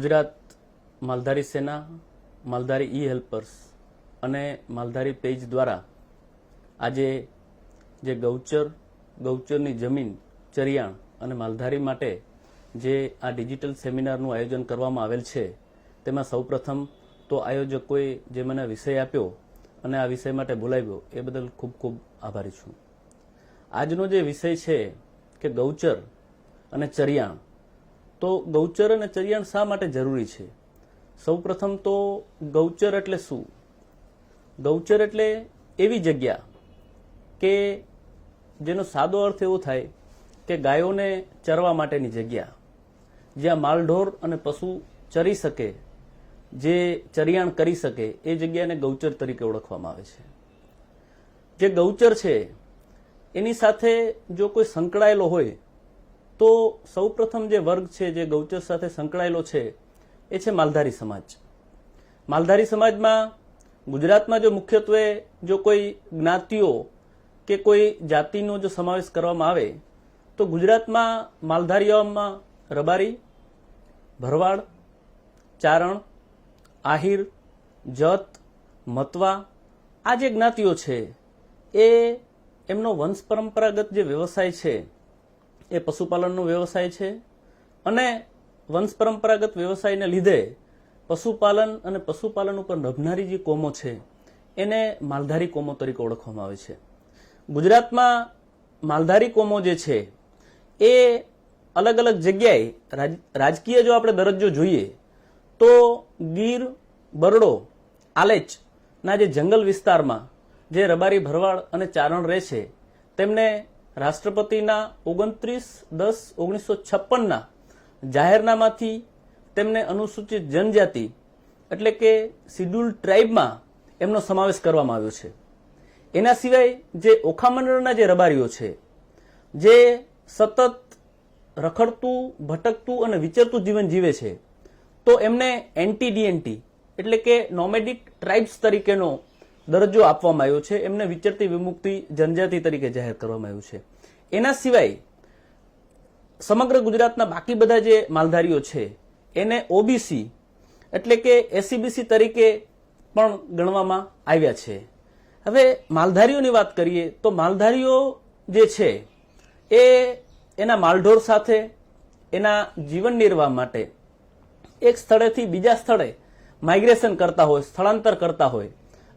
ગુજરાત માલધારી સેના, માલધારી ઈ હેલ્પર્સ અને માલધારી પેજ દ્વારા આજે જે ગૌચરની જમીન, ચરિયાણ અને માલધારી માટે જે આ ડિજિટલ સેમિનારનું આયોજન કરવામાં આવેલ છે, તેમાં સૌપ્રથમ તો આયોજકોએ જે મને વિષય આપ્યો અને આ વિષય માટે બોલાવ્યો એ બદલ ખૂબ ખૂબ આભારી છું. આજનો જે વિષય છે કે ગૌચર અને ચરિયાણ, તો ગૌચર અને ચરિયાણ શા માટે જરૂરી છે? સૌપ્રથમ તો ગૌચર એટલે શું? ગૌચર એટલે એવી જગ્યા કે જેનો સાદો અર્થ એવો થાય કે ગાયોને ચરવા માટેની જગ્યા, જ્યાં માલઢોર અને પશુ ચરી શકે, જે ચરિયાણ કરી શકે, એ જગ્યાને ગૌચર તરીકે ઓળખવામાં આવે છે. જે ગૌચર છે એની સાથે જો કોઈ સંકળાયેલો હોય તો સૌપ્રથમ જે વર્ગ છે જે ગૌચર સાથે સંકળાયેલો છે એ છે માલધારી સમાજ. માલધારી સમાજમાં ગુજરાતમાં જો મુખ્યત્વે જો કોઈ જ્ઞાતિઓ કે કોઈ જાતિનો જો સમાવેશ કરવામાં આવે તો ગુજરાતમાં માલધારીઓમાં રબારી, ભરવાડ, ચારણ, આહિર, જત, મતવા આ જે જ્ઞાતિઓ છે એ એમનો વંશ પરંપરાગત જે વ્યવસાય છે એ પશુપાલનનો વ્યવસાય છે અને વંશ પરંપરાગત વ્યવસાયને લીધે પશુપાલન અને પશુપાલન ઉપર નભનારી જે કોમો છે એને માલધારી કોમો તરીકે ઓળખવામાં આવે છે. ગુજરાતમાં માલધારી કોમો જે છે એ અલગ અલગ જગ્યાએ રાજકીય જો આપણે દરજ્જો જોઈએ તો ગીર, બરડો, આલેચના જે જંગલ વિસ્તારમાં જે રબારી, ભરવાડ અને ચારણ રહે છે તેમને રાષ્ટ્રપતિના 29/10/1956ના જાહેરનામાથી તેમને અનુસૂચિત જનજાતિ એટલે કે શિડ્યુલ્ડ ટ્રાઇબમાં એમનો સમાવેશ કરવામાં આવ્યો છે. એના સિવાય જે ઓખા મંડળના જે રબારીઓ છે જે સતત રખડતું, ભટકતું અને વિચરતું જીવન જીવે છે તો એમને NTDNT એટલે કે નોમેડિક ટ્રાઇબ્સ તરીકેનો દરજ્જો આપવામાં આવ્યો છે. એમને વિચરતી વિમુક્તિ જનજાતિ તરીકે જાહેર કરવામાં આવ્યું છે. એના સિવાય સમગ્ર ગુજરાતના બાકી બધા જે માલધારીઓ છે એને OBC એટલે કે SCBC તરીકે પણ ગણવામાં આવ્યા છે. હવે માલધારીઓની વાત કરીએ તો માલધારીઓ જે છે એ એના માલઢોર સાથે એના જીવન નિર્વાહ માટે એક સ્થળેથી બીજા સ્થળે માઇગ્રેશન કરતા હોય, સ્થળાંતર કરતા હોય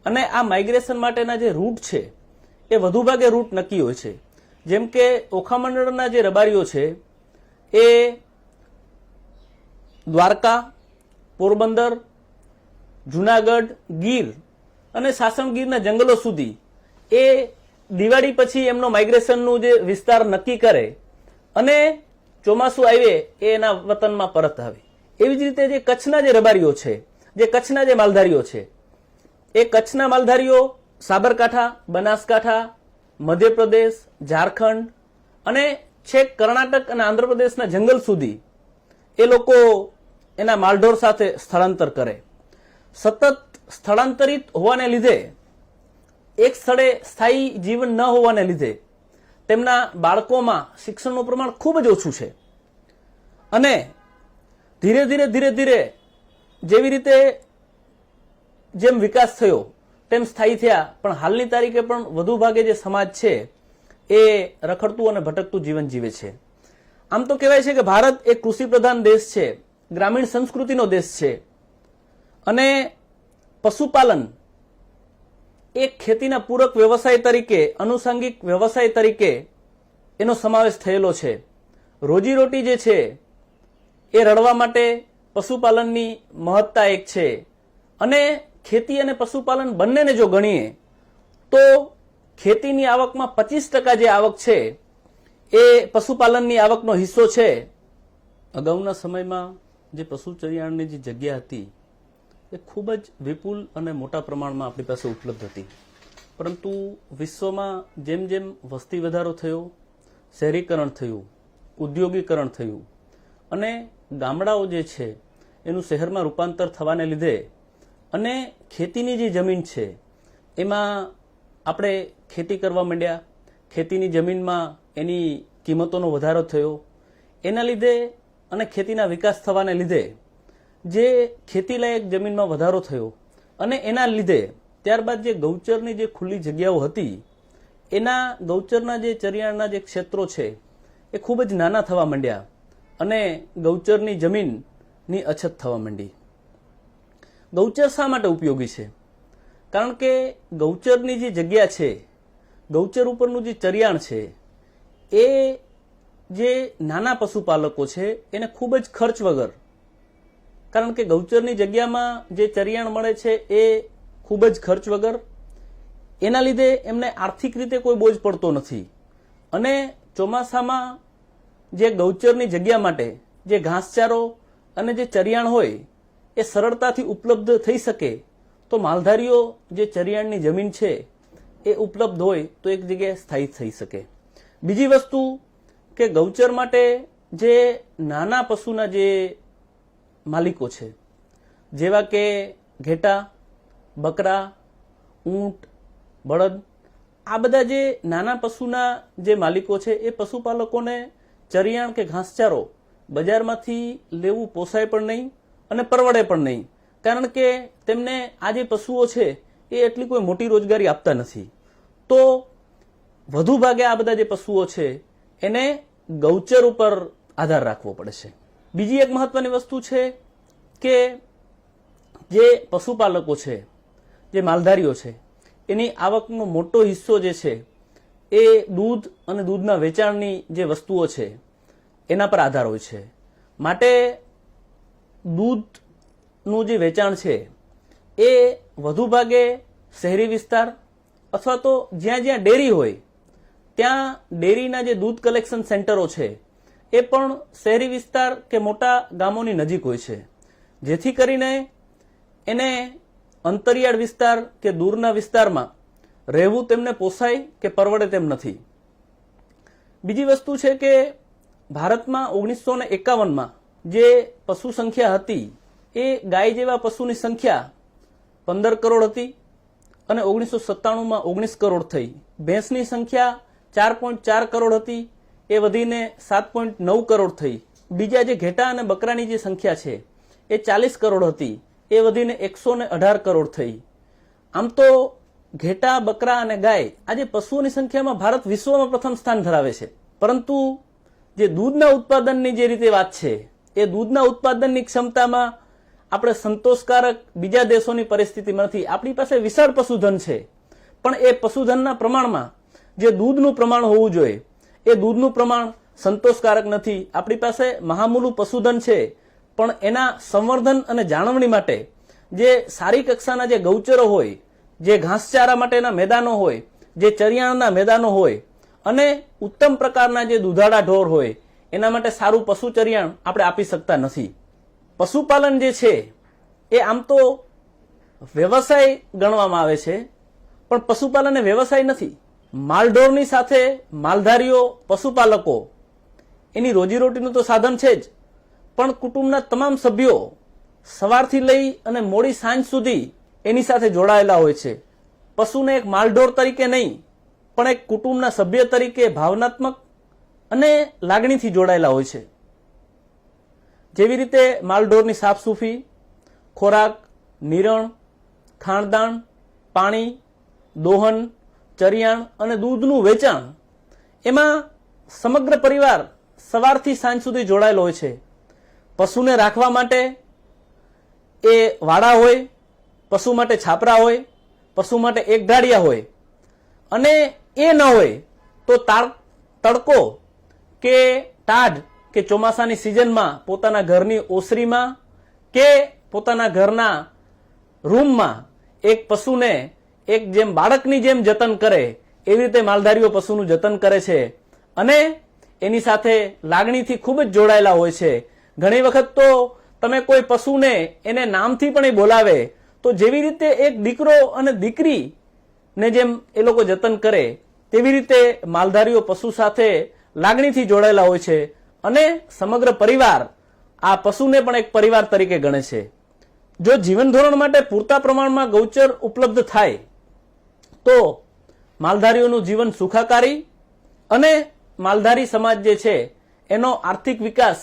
અને આ માઇગ્રેશન માટેના જે રૂટ છે એ વધુ ભાગે રૂટ નક્કી હોય છે. જેમ કે ઓખા મંડળના જે રબારીઓ છે એ દ્વારકા, પોરબંદર, જુનાગઢ, ગીર અને સાસણગીરના જંગલો સુધી એ દિવાળી પછી એમનો માઇગ્રેશનનું જે વિસ્તાર નક્કી કરે અને ચોમાસું આવે એ એના વતનમાં પરત આવે. એવી જ રીતે જે કચ્છના જે રબારીઓ છે, જે કચ્છના જે માલધારીઓ છે એ કચ્છના માલધારીઓ સાબરકાંઠા, બનાસકાંઠા, મધ્યપ્રદેશ, ઝારખંડ અને છેક કર્ણાટક અને આંધ્રપ્રદેશના જંગલ સુધી એ લોકો એના માલઢોર સાથે સ્થળાંતર કરે. સતત સ્થળાંતરિત હોવાને લીધે, એક સ્થળે સ્થાયી જીવન ન હોવાને લીધે તેમના બાળકોમાં શિક્ષણનું પ્રમાણ ખૂબ જ ઓછું છે અને ધીરે ધીરે જેવી રીતે જેમ વિકાસ થયો તેમ સ્થાયી થયા, પણ હાલની તારીખે પણ વધુ ભાગે જે સમાજ છે એ રખડતું અને ભટકતું જીવન જીવે છે. આમ તો કહેવાય છે કે ભારત એક કૃષિ પ્રધાન દેશ છે, ગ્રામીણ સંસ્કૃતિનો દેશ છે અને પશુપાલન એક ખેતીના પૂરક વ્યવસાય તરીકે, આનુષંગિક વ્યવસાય તરીકે એનો સમાવેશ થયેલો છે. રોજીરોટી જે છે એ રળવા માટે પશુપાલનની મહત્તા એક છે અને ખેતી અને પશુપાલન બંનેને જો ગણીએ તો ખેતીની આવકમાં 25% જે આવક છે એ પશુપાલનની આવકનો હિસ્સો છે. અગાઉના સમયમાં જે પશુ ચરિયાણની જે જગ્યા હતી એ ખૂબ જ વિપુલ અને મોટા પ્રમાણમાં આપણી પાસે ઉપલબ્ધ હતી, પરંતુ વિશ્વમાં જેમ જેમ વસ્તી વધારો થયો, શહેરીકરણ થયું, ઉદ્યોગીકરણ થયું અને ગામડાઓ જે છે એનું શહેરમાં રૂપાંતર થવાને લીધે અને ખેતીની જે જમીન છે એમાં આપણે ખેતી કરવા માંડ્યા, ખેતીની જમીનમાં એની કિંમતોનો વધારો થયો, એના લીધે અને ખેતીના વિકાસ થવાને લીધે જે ખેતીલાયક જમીનમાં વધારો થયો અને એના લીધે ત્યારબાદ જે ગૌચરની જે ખુલ્લી જગ્યાઓ હતી એના ગૌચરના જે ચરિયાણના જે ક્ષેત્રો છે એ ખૂબ જ નાના થવા માંડ્યા અને ગૌચરની જમીનની અછત થવા માંડી. ગૌચર શા માટે ઉપયોગી છે? કારણ કે ગૌચરની જે જગ્યા છે, ગૌચર ઉપરનું જે ચરિયાણ છે, એ જે નાના પશુપાલકો છે એને ખૂબ જ ખર્ચ વગર, કારણ કે ગૌચરની જગ્યામાં જે ચરિયાણ મળે છે એ ખૂબ જ ખર્ચ વગર, એના લીધે એમને આર્થિક રીતે કોઈ બોજ પડતો નથી અને ચોમાસામાં જે ગૌચરની જગ્યા માટે જે ઘાસચારો અને જે ચરિયાણ હોય એ સરળતાથી ઉપલબ્ધ થઈ શકે તો માલધારીઓ જે ચરિયાણની જમીન છે એ ઉપલબ્ધ હોય તો એક જગ્યાએ સ્થાયી થઈ શકે. બીજી વસ્તુ કે ગૌચર માટે જે નાના પશુના જે માલિકો છે, જેવા કે ઘેટા, બકરા, ઊંટ, બળદ, આ બધા જે નાના પશુના જે માલિકો છે એ પશુપાલકોને ચરિયાણ કે ઘાસચારો બજારમાંથી લેવું પોસાય પણ નહીં અને પરવડે પણ નહીં, કારણ કે તેમને આ જે પશુઓ છે એ એટલી કોઈ મોટી રોજગારી આપતા નથી. તો વધુ ભાગે આ બધા જે પશુઓ છે એને ગૌચર ઉપર આધાર રાખવો પડે છે. બીજી એક મહત્વની વસ્તુ છે કે જે પશુપાલકો છે, જે માલધારીઓ છે, એની આવકનો મોટો હિસ્સો જે છે એ દૂધ અને દૂધના વેચાણની જે વસ્તુઓ છે એના પર આધાર હોય છે. માટે દૂધનું જે વેચાણ છે એ વધુ ભાગે શહેરી વિસ્તાર અથવા તો જ્યાં જ્યાં ડેરી હોય ત્યાં ડેરીના જે દૂધ કલેક્શન સેન્ટરો છે એ પણ શહેરી વિસ્તાર કે મોટા ગામોની નજીક હોય છે, જેથી કરીને એને અંતરિયાળ વિસ્તાર કે દૂરના વિસ્તારમાં રહેવું તેમને પોસાય કે પરવડે તેમ નથી. બીજી વસ્તુ છે કે ભારતમાં 1951માં જે પશુ સંખ્યા હતી એ ગાય જેવા પશુની સંખ્યા 15 કરોડ હતી અને 1997માં 19 કરોડ થઈ. ભેંસની સંખ્યા 4.4 કરોડ હતી, એ વધીને 7.9 કરોડ થઈ. બીજા જે ઘેટા અને બકરાની જે સંખ્યા છે એ 40 કરોડ હતી, એ વધીને 118 કરોડ થઈ. આમ તો ઘેટા, બકરા અને ગાય આ જે પશુઓની સંખ્યામાં ભારત વિશ્વમાં પ્રથમ સ્થાન ધરાવે છે, પરંતુ જે દૂધના ઉત્પાદનની જે રીતે વાત છે એ દૂધના ઉત્પાદનની ક્ષમતામાં આપણે સંતોષકારક બીજા દેશોની પરિસ્થિતિમાં નથી. આપણી પાસે વિશાળ પશુધન છે, પણ એ પશુધનના પ્રમાણમાં જે દૂધનું પ્રમાણ હોવું જોઈએ એ દૂધનું પ્રમાણ સંતોષકારક નથી. આપણી પાસે મહામૂલું પશુધન છે, પણ એના સંવર્ધન અને જાળવણી માટે જે સારી કક્ષાના જે ગૌચરો હોય, જે ઘાસચારા માટેના મેદાનો હોય, જે ચરિયાણના મેદાનો હોય અને ઉત્તમ પ્રકારના જે દુધાળા ઢોર હોય, એના માટે સારું પશુ ચરિયાણ આપણે આપી શકતા નથી. પશુપાલન જે છે એ આમ તો વ્યવસાય ગણવામાં આવે છે, પણ પશુપાલન એ વ્યવસાય નથી. માલઢોરની સાથે માલધારીઓ, પશુપાલકો એની રોજીરોટીનું તો સાધન છે જ, પણ કુટુંબના તમામ સભ્યો સવારથી લઈ અને મોડી સાંજ સુધી એની સાથે જોડાયેલા હોય છે. પશુને એક માલઢોર તરીકે નહીં, પણ એક કુટુંબના સભ્ય તરીકે ભાવનાત્મક અને લાગણીથી જોડાયેલા હોય છે. જેવી રીતે માલઢોરની સાફસૂફી, ખોરાક, નિરણ, ખાણદાણ, પાણી, દોહન, ચરિયાણ અને દૂધનું વેચાણ, એમાં સમગ્ર પરિવાર સવારથી સાંજ સુધી જોડાયેલો હોય છે. પશુને રાખવા માટે એ વાડા હોય, પશુ માટે છાપરા હોય, પશુ માટે એક ઢાળિયા હોય, અને એ ન હોય તો તડકો કે ટાઢ કે ચોમાસાની સિઝનમાં પોતાના ઘરની ઓસરીમાં કે પોતાના ઘરના રૂમમાં એક પશુને એક જેમ બાળકની જેમ જતન કરે એવી રીતે માલધારીઓ પશુનું જતન કરે છે અને એની સાથે લાગણીથી ખૂબ જ જોડાયેલા હોય છે. ઘણી વખત તો તમે કોઈ પશુને એને નામથી પણ બોલાવે તો જેવી રીતે એક દીકરો અને દીકરીને જેમ એ લોકો જતન કરે તેવી રીતે માલધારીઓ પશુ સાથે લાગણીથી જોડાયેલા હોય છે અને સમગ્ર પરિવાર આ પશુને પણ એક પરિવાર તરીકે ગણે છે. જો જીવન ધોરણ માટે પૂરતા પ્રમાણમાં ગૌચર ઉપલબ્ધ થાય તો માલધારીઓનું જીવન સુખાકારી અને માલધારી સમાજ જે છે એનો આર્થિક વિકાસ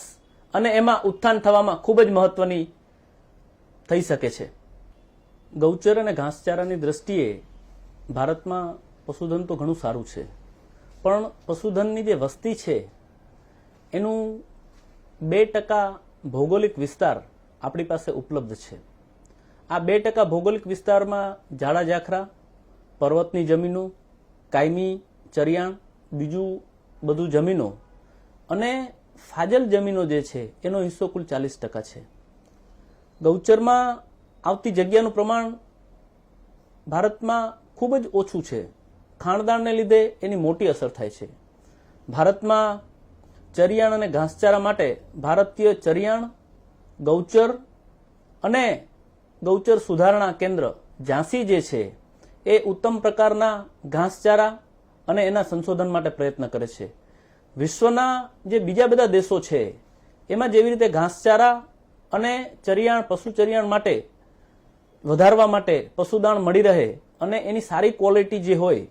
અને એમાં ઉત્થાન થવામાં ખૂબ જ મહત્વની થઈ શકે છે. ગૌચર અને ઘાસચારાની દ્રષ્ટિએ ભારતમાં પશુધન તો ઘણું સારું છે, પણ પશુધનની જે વસ્તી છે એનું 2% ભૌગોલિક વિસ્તાર આપણી પાસે ઉપલબ્ધ છે. આ 2% ભૌગોલિક વિસ્તારમાં ઝાડા ઝાખરા, પર્વતની જમીનો, કાયમી ચરિયાણ, બીજું બધું જમીનો અને ફાજલ જમીનો જે છે એનો હિસ્સો કુલ 40% છે. ગૌચરમાં આવતી જગ્યાનું પ્રમાણ ભારતમાં ખૂબ જ ઓછું છે. ખાણદાણને લીધે એની મોટી અસર થાય છે. ભારતમાં ચરિયાણ અને ઘાસચારા માટે ભારતીય ચરિયાણ, ગૌચર અને ગૌચર સુધારણા કેન્દ્ર ઝાંસી જે છે એ ઉત્તમ પ્રકારના ઘાસચારા અને એના સંશોધન માટે પ્રયત્ન કરે છે. વિશ્વના જે બીજા બધા દેશો છે એમાં જેવી રીતે ઘાસચારા અને ચરિયાણ, પશુ ચરિયાણ માટે વધારવા માટે પશુદાણ મળી રહે અને એની સારી ક્વોલિટી જે હોય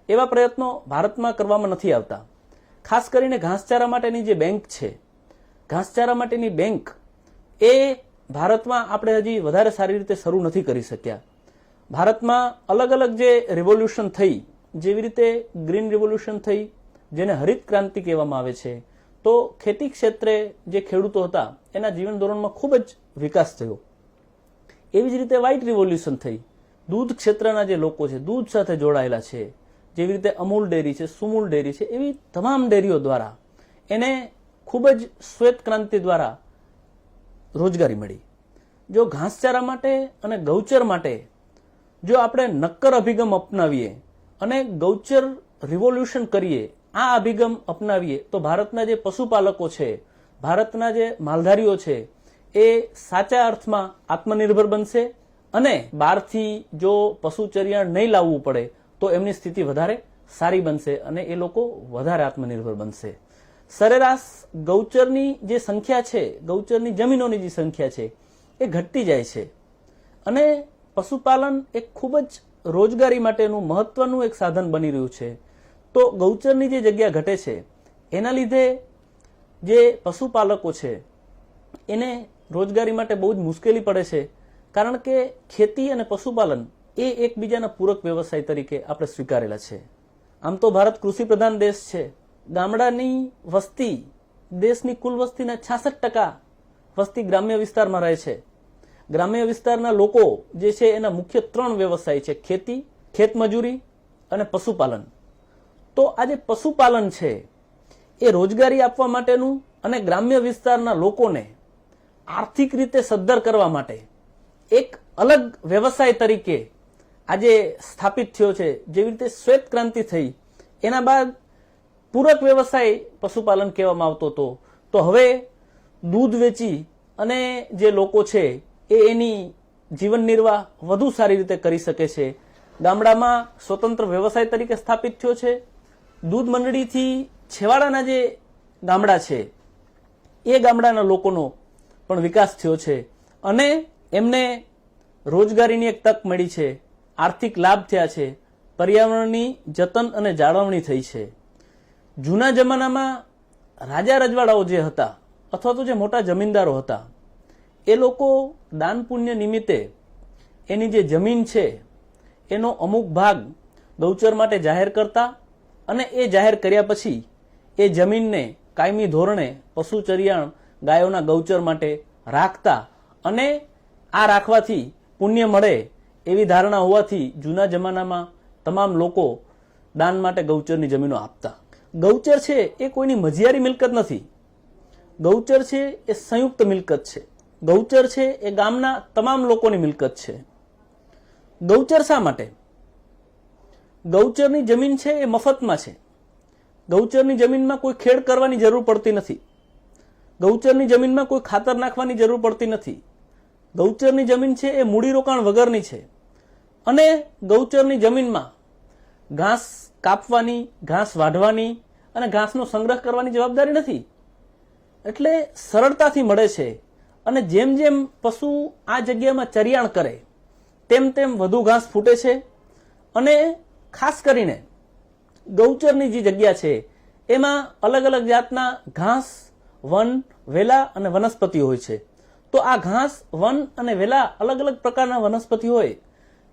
એવા પ્રયત્નો ભારતમાં કરવામાં નથી આવતા. ખાસ કરીને ઘાસચારા માટેની જે બેંક છે, ઘાસચારા માટેની બેંક એ ભારતમાં આપણે હજી વધારે સારી રીતે શરૂ નથી કરી શક્યા. ભારતમાં અલગ અલગ જે રિવોલ્યુશન થઈ, જેવી રીતે ગ્રીન રિવોલ્યુશન થઈ, જેને હરિત ક્રાંતિ કહેવામાં આવે છે, તો ખેતી ક્ષેત્રે જે ખેડૂતો હતા એના જીવન ધોરણમાં ખૂબ જ વિકાસ થયો. એવી જ રીતે વ્હાઇટ રિવોલ્યુશન થઈ, દૂધ ક્ષેત્રના જે લોકો છે, દૂધ સાથે જોડાયેલા છે, જેવી રીતે અમૂલ ડેરી છે, સુમૂલ ડેરી છે, એવી તમામ ડેરીઓ દ્વારા એને ખૂબ જ શ્વેત ક્રાંતિ દ્વારા રોજગારી મળી. જો ઘાસચારા માટે અને ગૌચર માટે જો આપણે નક્કર અભિગમ અપનાવીએ અને ગૌચર રિવોલ્યુશન કરીએ, આ અભિગમ અપનાવીએ, તો ભારતના જે પશુપાલકો છે, ભારતના જે માલધારીઓ છે એ સાચા અર્થમાં આત્મનિર્ભર બનશે અને બહારથી જો પશુ ચરિયાણ નહીં લાવવું પડે તો એમની સ્થિતિ વધારે સારી બનશે અને એ લોકો વધારે આત્મનિર્ભર બનશે. સરેરાશ ગૌચરની જે સંખ્યા છે, ગૌચરની જમીનોની જે સંખ્યા છે એ ઘટતી જાય છે અને પશુપાલન એક ખૂબ જ રોજગારી માટેનું મહત્વનું એક સાધન બની રહ્યું છે. તો ગૌચરની જે જગ્યા ઘટે છે એના લીધે જે પશુપાલકો છે એને રોજગારી માટે બહુ જ મુશ્કેલી પડે છે, કારણ કે ખેતી અને પશુપાલન એ એકબીજાના પૂરક વ્યવસાય તરીકે આપણે સ્વીકારેલા છે. આમ તો ભારત કૃષિ પ્રધાન દેશ છે. ગામડાની વસ્તી દેશની કુલ વસ્તીના 66% વસ્તી ગ્રામ્ય વિસ્તારમાં રહે છે. ગ્રામ્ય વિસ્તારના લોકો જે છે એના મુખ્ય 3 વ્યવસાય છે: ખેતી, ખેતમજૂરી અને પશુપાલન. તો આ જે પશુપાલન છે એ રોજગારી આપવા માટેનું અને ગ્રામ્ય વિસ્તારના લોકોને આર્થિક રીતે સદ્ધર કરવા માટે એક અલગ વ્યવસાય તરીકે આજે સ્થાપિત થયો છે. જેવી રીતે શ્વેત ક્રાંતિ થઈ એના બાદ પૂરક વ્યવસાય પશુપાલન કહેવામાં આવતો હતો, તો હવે દૂધ વેચી અને જે લોકો છે એ એની જીવન નિર્વાહ વધુ સારી રીતે કરી શકે છે. ગામડામાં સ્વતંત્ર વ્યવસાય તરીકે સ્થાપિત થયો છે. દૂધ મંડળીથી છેવાડાના જે ગામડા છે એ ગામડાના લોકોનો પણ વિકાસ થયો છે અને એમને રોજગારીની એક તક મળી છે, આર્થિક લાભ થયા છે, પર્યાવરણની જતન અને જાળવણી થઈ છે. જૂના જમાનામાં રાજા રજવાડાઓ જે હતા અથવા તો જે મોટા જમીનદારો હતા એ લોકો દાન પુણ્ય નિમિત્તે એની જે જમીન છે એનો અમુક ભાગ ગૌચર માટે જાહેર કરતા અને એ જાહેર કર્યા પછી એ જમીનને કાયમી ધોરણે પશુ ચરિયાણ ગાયોના ગૌચર માટે રાખતા અને આ રાખવાથી પુણ્ય મળે એવી ધારણા હોવાથી જૂના જમાનામાં તમામ લોકો દાન માટે ગૌચરની જમીનો આપતા. ગૌચર છે એ કોઈની મજિયારી મિલકત નથી. ગૌચર છે એ સંયુક્ત મિલકત છે. ગૌચર છે એ ગામના તમામ લોકોની મિલકત છે. ગૌચર શા માટે? ગૌચરની જમીન છે એ મફતમાં છે. ગૌચરની જમીનમાં કોઈ ખેડ કરવાની જરૂર પડતી નથી. ગૌચરની જમીનમાં કોઈ ખાતર નાખવાની જરૂર પડતી નથી. ગૌચરની જમીન છે એ મૂડીરોકાણ વગરની છે અને ગૌચરની જમીનમાં ઘાસ કાપવાની, ઘાસ વાઢવાની અને ઘાસનો સંગ્રહ કરવાની જવાબદારી નથી. એટલે સરળતાથી મળે છે અને જેમ જેમ પશુ આ જગ્યામાં ચરિયાણ કરે તેમ તેમ વધુ ઘાસ ફૂટે છે અને ખાસ કરીને ગૌચરની જે જગ્યા છે એમાં અલગ અલગ જાતના ઘાસ, વન, વેલા અને વનસ્પતિ હોય છે. તો આ ઘાસ, વન અને વેલા અલગ અલગ પ્રકારના વનસ્પતિ હોય,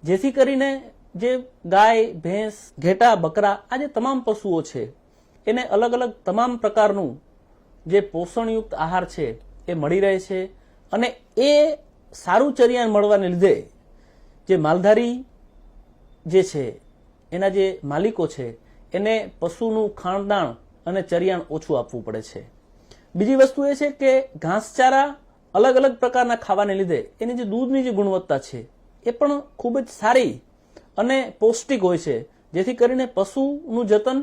જેથી કરીને જે ગાય, ભેંસ, ઘેટા, બકરા આ જે તમામ પશુઓ છે એને અલગ અલગ તમામ પ્રકારનું જે પોષણયુક્ત આહાર છે એ મળી રહે છે. અને એ સારું ચરિયાણ મળવાને લીધે જે માલધારી જે છે એના જે માલિકો છે એને પશુનું ખાણદાણ અને ચરિયાણ ઓછું આપવું પડે છે. બીજી વસ્તુ એ છે કે ઘાસચારા અલગ અલગ પ્રકારના ખાવાને લીધે એની જે દૂધની જે ગુણવત્તા છે એ પણ ખૂબ જ સારી અને પૌષ્ટિક હોય છે, જેથી કરીને પશુનું જતન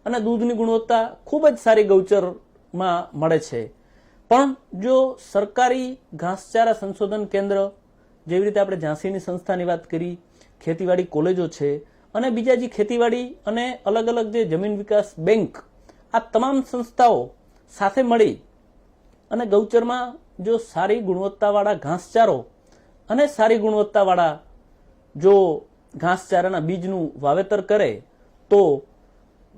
અને દૂધની ગુણવત્તા ખૂબ જ સારી ગૌચરમાં મળે છે. પણ જો સરકારી ઘાસચારા સંશોધન કેન્દ્ર, જેવી રીતે આપણે ઝાંસીની સંસ્થાની વાત કરી, ખેતીવાડી કોલેજો છે અને બીજા જે ખેતીવાડી અને અલગ અલગ જે જમીન વિકાસ બેંક, આ તમામ સંસ્થાઓ સાથે મળી અને ગૌચરમાં જો સારી ગુણવત્તાવાળા ઘાસચારો અને સારી ગુણવત્તાવાળા જો ઘાસચારાના બીજનું વાવેતર કરે તો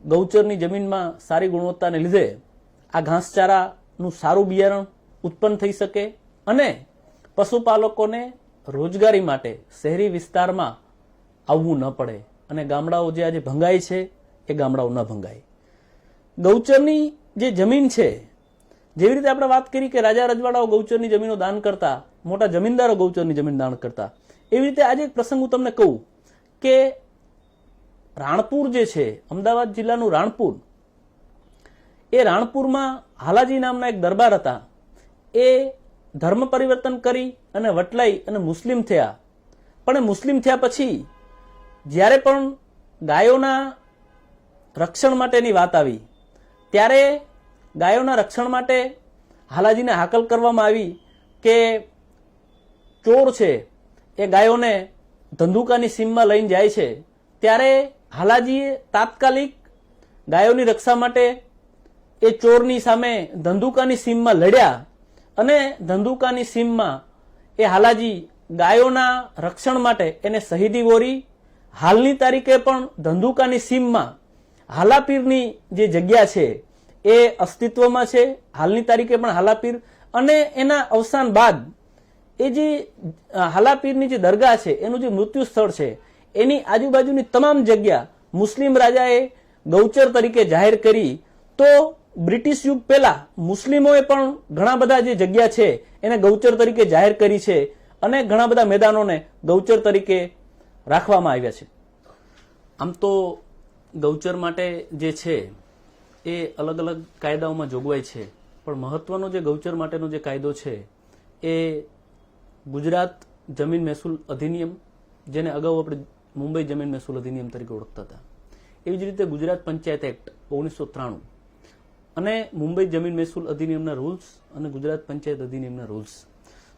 ગૌચરની જમીનમાં સારી ગુણવત્તાને લીધે આ ઘાસચારાનું સારું બિયારણ ઉત્પન્ન થઈ શકે અને પશુપાલકોને રોજગારી માટે શહેરી વિસ્તારમાં આવવું ન પડે અને ગામડાઓ જે આજે ભંગાય છે એ ગામડાઓ ન ભંગાય. ગૌચરની જે જમીન છે, જેવી રીતે આપણે વાત કરી કે રાજા રજવાડાઓ ગૌચરની જમીનો દાન કરતા, મોટા જમીનદારો ગૌચરની જમીન દાન કરતા, એવી રીતે આજે એક પ્રસંગ હું તમને કહું કે રાણપુર જે છે, અમદાવાદ જિલ્લાનું રાણપુર, એ રાણપુરમાં હાલાજી નામના એક દરબાર હતા. એ ધર્મ પરિવર્તન કરી અને વટલાઈ અને મુસ્લિમ થયા. પણ એ મુસ્લિમ થયા પછી જ્યારે પણ ગાયોના રક્ષણ માટેની વાત આવી ત્યારે ગાયોના રક્ષણ માટે હાલાજીને હાકલ કરવામાં આવી કે ચોર છે એ ગાયોને ધંધુકાની સીમમાં લઈને જાય છે. ત્યારે હાલાજીએ તાત્કાલિક ગાયોની રક્ષા માટે એ ચોરની સામે ધંધુકાની સીમમાં લડ્યા અને ધંધુકાની સીમમાં એ હાલાજી ગાયોના રક્ષણ માટે એને શહીદી વોરી. હાલની તારીખે પણ ધંધુકાની સીમમાં હાલાપીરની જે જગ્યા છે એ અસ્તિત્વમાં છે. હાલની તારીખે પણ હાલાપીર અને એના અવસાન બાદ એ જે હાલાપીરની જે દરગાહ છે એનું જે મૃત્યુ સ્થળ છે એની આજુબાજુની તમામ જગ્યા મુસ્લિમ રાજાએ ગૌચર તરીકે જાહેર કરી. તો બ્રિટિશ યુગ પહેલા મુસ્લિમોએ પણ ઘણા બધા જે જગ્યા છે એને ગૌચર તરીકે જાહેર કરી છે અને ઘણા બધા મેદાનોને ગૌચર તરીકે રાખવામાં આવ્યા છે. આમ તો ગૌચર માટે જે છે એ અલગ અલગ કાયદાઓમાં જોગવાઈ છે, પણ મહત્વનો જે ગૌચર માટેનો જે કાયદો છે એ ગુજરાત જમીન મહેસૂલ અધિનિયમ, જેને અગાઉ આપણે મુંબઈ જમીન મહેસૂલ અધિનિયમ તરીકે ઓળખતા હતા, એવી જ રીતે ગુજરાત પંચાયત એક્ટ 1993 અને મુંબઈ જમીન મહેસૂલ અધિનિયમના રૂલ્સ અને ગુજરાત પંચાયત અધિનિયમના રૂલ્સ.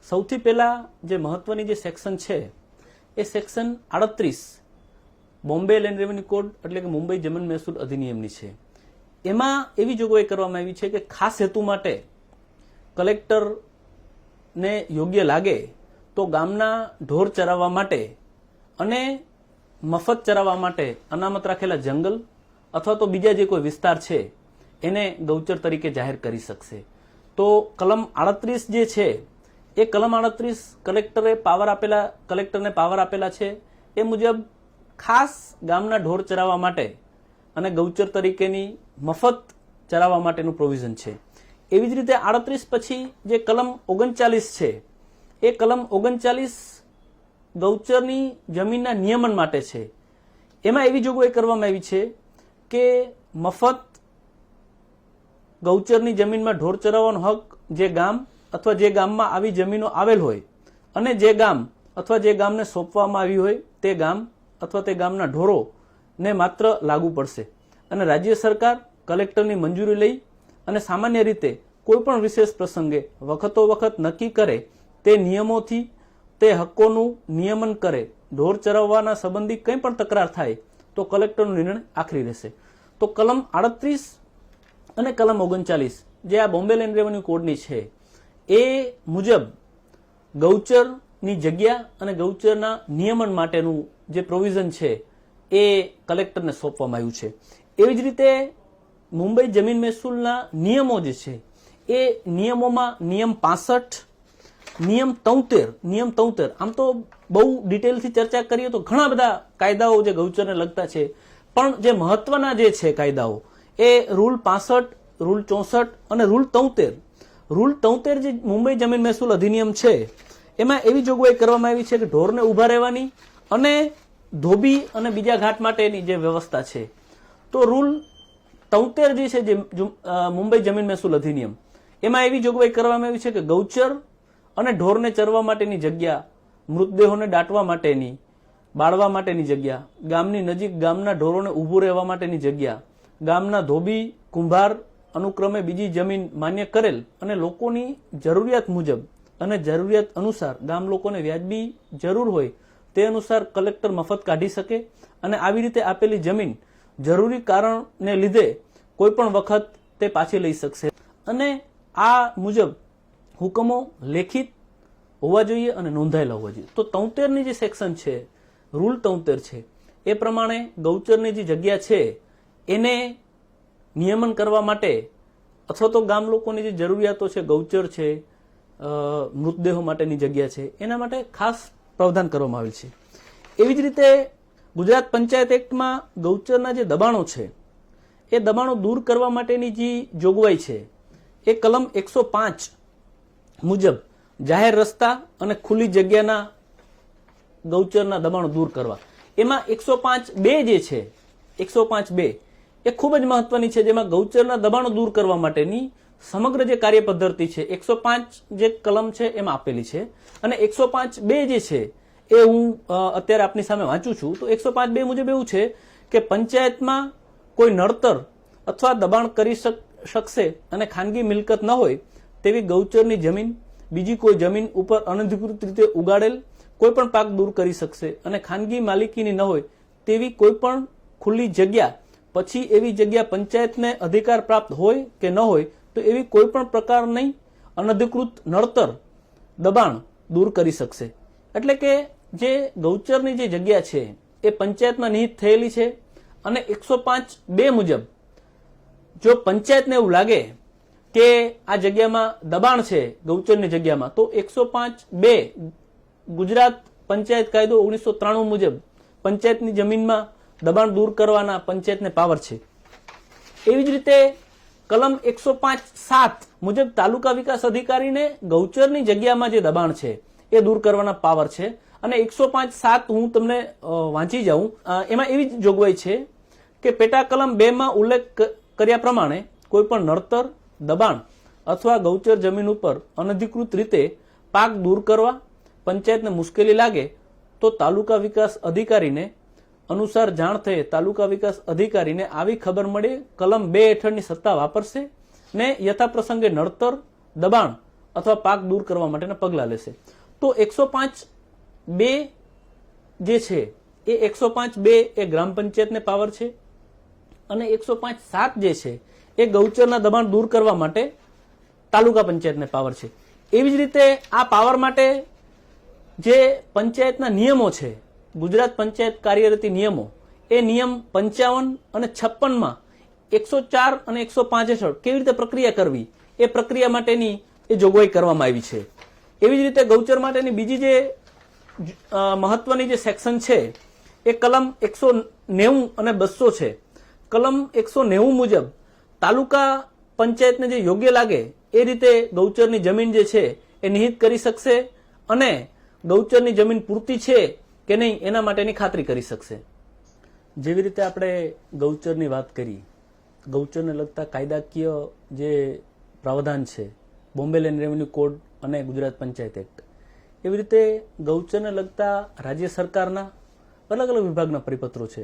સૌથી પહેલા જે મહત્વની જે સેક્શન છે એ section 38 Bombay land revenue code એટલે કે મુંબઈ જમીન મહેસૂલ અધિનિયમની છે. એમાં એવી જોગવાઈ કરવામાં આવી છે કે ખાસ હેતુ માટે કલેક્ટરને યોગ્ય લાગે તો ગામના ઢોર ચરાવવા માટે અને મફત ચરાવવા માટે અનામત રાખેલા જંગલ અથવા તો બીજા જે કોઈ વિસ્તાર છે એને ગૌચર તરીકે જાહેર કરી શકશે. તો કલમ 38 જે છે એ કલમ 38 કલેક્ટરને પાવર આપેલા છે. એ મુજબ ખાસ ગામના ઢોર ચરાવવા માટે અને ગૌચર તરીકેની મફત ચરાવવા માટેનું પ્રોવિઝન છે. એવી જ રીતે 38 પછી જે કલમ 39 છે એ કલમ 39 ગૌચરની જમીનના નિયમન માટે છે. એમાં એવી જોગવાઈ કરવામાં આવી છે કે મફત ગૌચરની જમીનમાં ઢોર ચરાવવાનો હક જે ગામ અથવા જે ગામમાં આવી જમીનો આવેલ હોય અને જે ગામ અથવા જે ગામને સોંપવામાં આવી હોય તે ગામ અથવા તે ગામના ઢોરોને માત્ર લાગુ પડશે. અને રાજ્ય સરકાર કલેક્ટરની મંજૂરી લઈ અને સામાન્ય રીતે કોઈ પણ વિશેષ પ્રસંગે વખતો વખત નક્કી કરે તે નિયમોથી તે હકોનું નિયમન કરે. ઢોર ચરાવવાના સંબંધી કંઈ પણ તકરાર થાય તો કલેક્ટરનો નિર્ણય આખરી રહેશે. તો કલમ 38 અને કલમ 39 જે આ બોમ્બે લેન્ડ રેવન્યુ કોડની છે એ મુજબ ગૌચરની જગ્યા અને ગૌચરના નિયમન માટેનું જે પ્રોવિઝન છે એ કલેક્ટરને સોંપવામાં આવ્યું છે. એવી જ રીતે મુંબઈ જમીન મહેસૂલના નિયમો જે છે એ નિયમોમાં નિયમ 65 નિયમ 73 આમ તો બહુ ડિટેલથી ચર્ચા કરીએ તો ઘણા બધા કાયદાઓ જે ગૌચરને લગતા છે, પણ જે મહત્વના જે છે કાયદાઓ એ રૂલ 65, રૂલ 64 અને રૂલ 73. રૂલ 73 જે મુંબઈ જમીન મહેસૂલ અધિનિયમ છે એમાં એવી જોગવાઈ કરવામાં આવી છે કે ઢોરને ઊભા રહેવાની અને ધોબી અને બીજા ઘાટ માટેની જે વ્યવસ્થા છે. તો રૂલ 73 જે છે જે મુંબઈ જમીન મહેસૂલ અધિનિયમ એમાં એવી જોગવાઈ કરવામાં આવી છે કે ગૌચર અને ઢોરને ચરવા માટેની જગ્યા, મૃતદેહોને દાટવા માટેની, બાળવા માટેની જગ્યા, ગામની નજીક ગામના ઢોરોને ઊભું રહેવા માટેની જગ્યા, ગામના ધોબી, કુંભાર અનુક્રમે બીજી જમીન માન્ય કરેલ અને લોકોની જરૂરિયાત મુજબ અને જરૂરિયાત અનુસાર ગામ લોકોને વ્યાજબી જરૂર હોય તે અનુસાર કલેક્ટર મફત કાઢી શકે અને આવી રીતે આપેલી જમીન જરૂરી કારણને લીધે કોઈ પણ વખત તે પાછી લઈ શકશે અને આ મુજબ હુકમો લેખિત હોવા જોઈએ અને નોંધાયેલા હોવા જોઈએ. તો 73ની જે સેક્શન છે, રૂલ 73 છે, એ પ્રમાણે ગૌચરની જે જગ્યા છે એને નિયમન કરવા માટે અથવા તો ગામ લોકોની જે જરૂરિયાતો છે, ગૌચર છે, મૃતદેહો માટેની જગ્યા છે, એના માટે ખાસ પ્રાવધાન કરવામાં આવેલ છે. એવી જ રીતે ગુજરાત પંચાયત એક્ટમાં ગૌચરના જે દબાણો છે એ દબાણો દૂર કરવા માટેની જે જોગવાઈ છે એ કલમ 105 મુજબ જાહેર રસ્તા અને ખુલ્લી જગ્યાના ગૌચરના દબાણો દૂર કરવા. એમાં 105(2) જે છે, 105(2) એ ખૂબ જ મહત્વની છે, જેમાં ગૌચરના દબાણો દૂર કરવા માટેની સમગ્ર જે કાર્ય પદ્ધતિ છે 105 જે કલમ છે એમાં આપેલી છે અને 105(2) જે છે એ હું અત્યારે આપની સામે વાંચું છું. તો 105(2) મુજબ એવું છે કે પંચાયતમાં કોઈ નડતર અથવા દબાણ કરી શકશે અને ખાનગી મિલકત ન હોય તેવી ગૌચરની જમીન બીજી કોઈ જમીન ઉપર અનધિકૃત રીતે ઉગાડેલ કોઈ પણ પાક દૂર કરી શકશે અને ખાનગી માલિકીની ન હોય તેવી કોઈ પણ ખુલ્લી જગ્યા પછી એવી જગ્યા પંચાયતને અધિકાર પ્રાપ્ત હોય કે ન હોય તો એવી કોઈ પણ પ્રકારની અનધિકૃત નડતર દબાણ દૂર કરી શકશે. એટલે કે જે ગૌચરની જે જગ્યા છે એ પંચાયતમાં નિહિત થયેલી છે અને 105(2) મુજબ જો પંચાયતને એવું લાગે કે આ જગ્યામાં દબાણ છે ગૌચરની જગ્યામાં તો 105(2) ગુજરાત પંચાયત કાયદો 1993 મુજબ પંચાયતની જમીનમાં દબાણ દૂર કરવાના પંચાયતને પાવર છે. એવી જ રીતે કલમ 105(7) મુજબ તાલુકા વિકાસ અધિકારીને ગૌચરની જગ્યામાં જે દબાણ છે એ દૂર કરવાના પાવર છે અને 105(7) હું તમને વાંચી જાઉં. એમાં એવી જોગવાઈ છે કે પેટા કલમ 2 માં ઉલ્લેખ કર્યા પ્રમાણે કોઈ પણ નડતર, દબાણ અથવા ગૌચર જમીન ઉપર અનધિકૃત રીતે પાક દૂર કરવા પંચાયતને મુશ્કેલી લાગે તો તાલુકા વિકાસ અધિકારીને અનુસાર જાણ થયે તાલુકા વિકાસ અધિકારીને આવી ખબર મળે કલમ 2 હેઠળની સત્તા વાપરશે ને યથાપ્રસંગે નડતર, દબાણ અથવા પાક દૂર કરવા માટેના પગલાં લેશે. તો 105(2) જે છે એ 105(2) એ ગ્રામ પંચાયતને પાવર છે અને 105(7) જે છે એ ગૌચરના દબાણ દૂર કરવા માટે તાલુકા પંચાયતને પાવર છે. એવી જ રીતે આ પાવર માટે જે પંચાયતના નિયમો છે, ગુજરાત પંચાયત કાર્યરીતિ નિયમો, એ નિયમ 55 અને 56માં 104 અને 105 હેઠળ કેવી રીતે પ્રક્રિયા કરવી એ પ્રક્રિયા માટેની એ જોગવાઈ કરવામાં આવી છે. એવી જ રીતે ગૌચર માટેની બીજી જે મહત્વની જે સેક્શન છે એ કલમ 190 અને 200 છે. કલમ 190 મુજબ તાલુકા પંચાયતને જે યોગ્ય લાગે એ રીતે ગૌચરની જમીન જે છે એ નિહિત કરી શકશે અને ગૌચરની જમીન પૂરતી છે કે નહીં એના માટેની ખાતરી કરી શકશે. જેવી રીતે આપણે ગૌચરની વાત કરી, ગૌચરને લગતા કાયદાકીય જે પ્રાવધાન છે બોમ્બે લેન્ડ રેવન્યુ કોડ અને ગુજરાત પંચાયત એક્ટ, એવી રીતે ગૌચરને લગતા રાજ્ય સરકારના અલગ અલગ વિભાગના પરિપત્રો છે.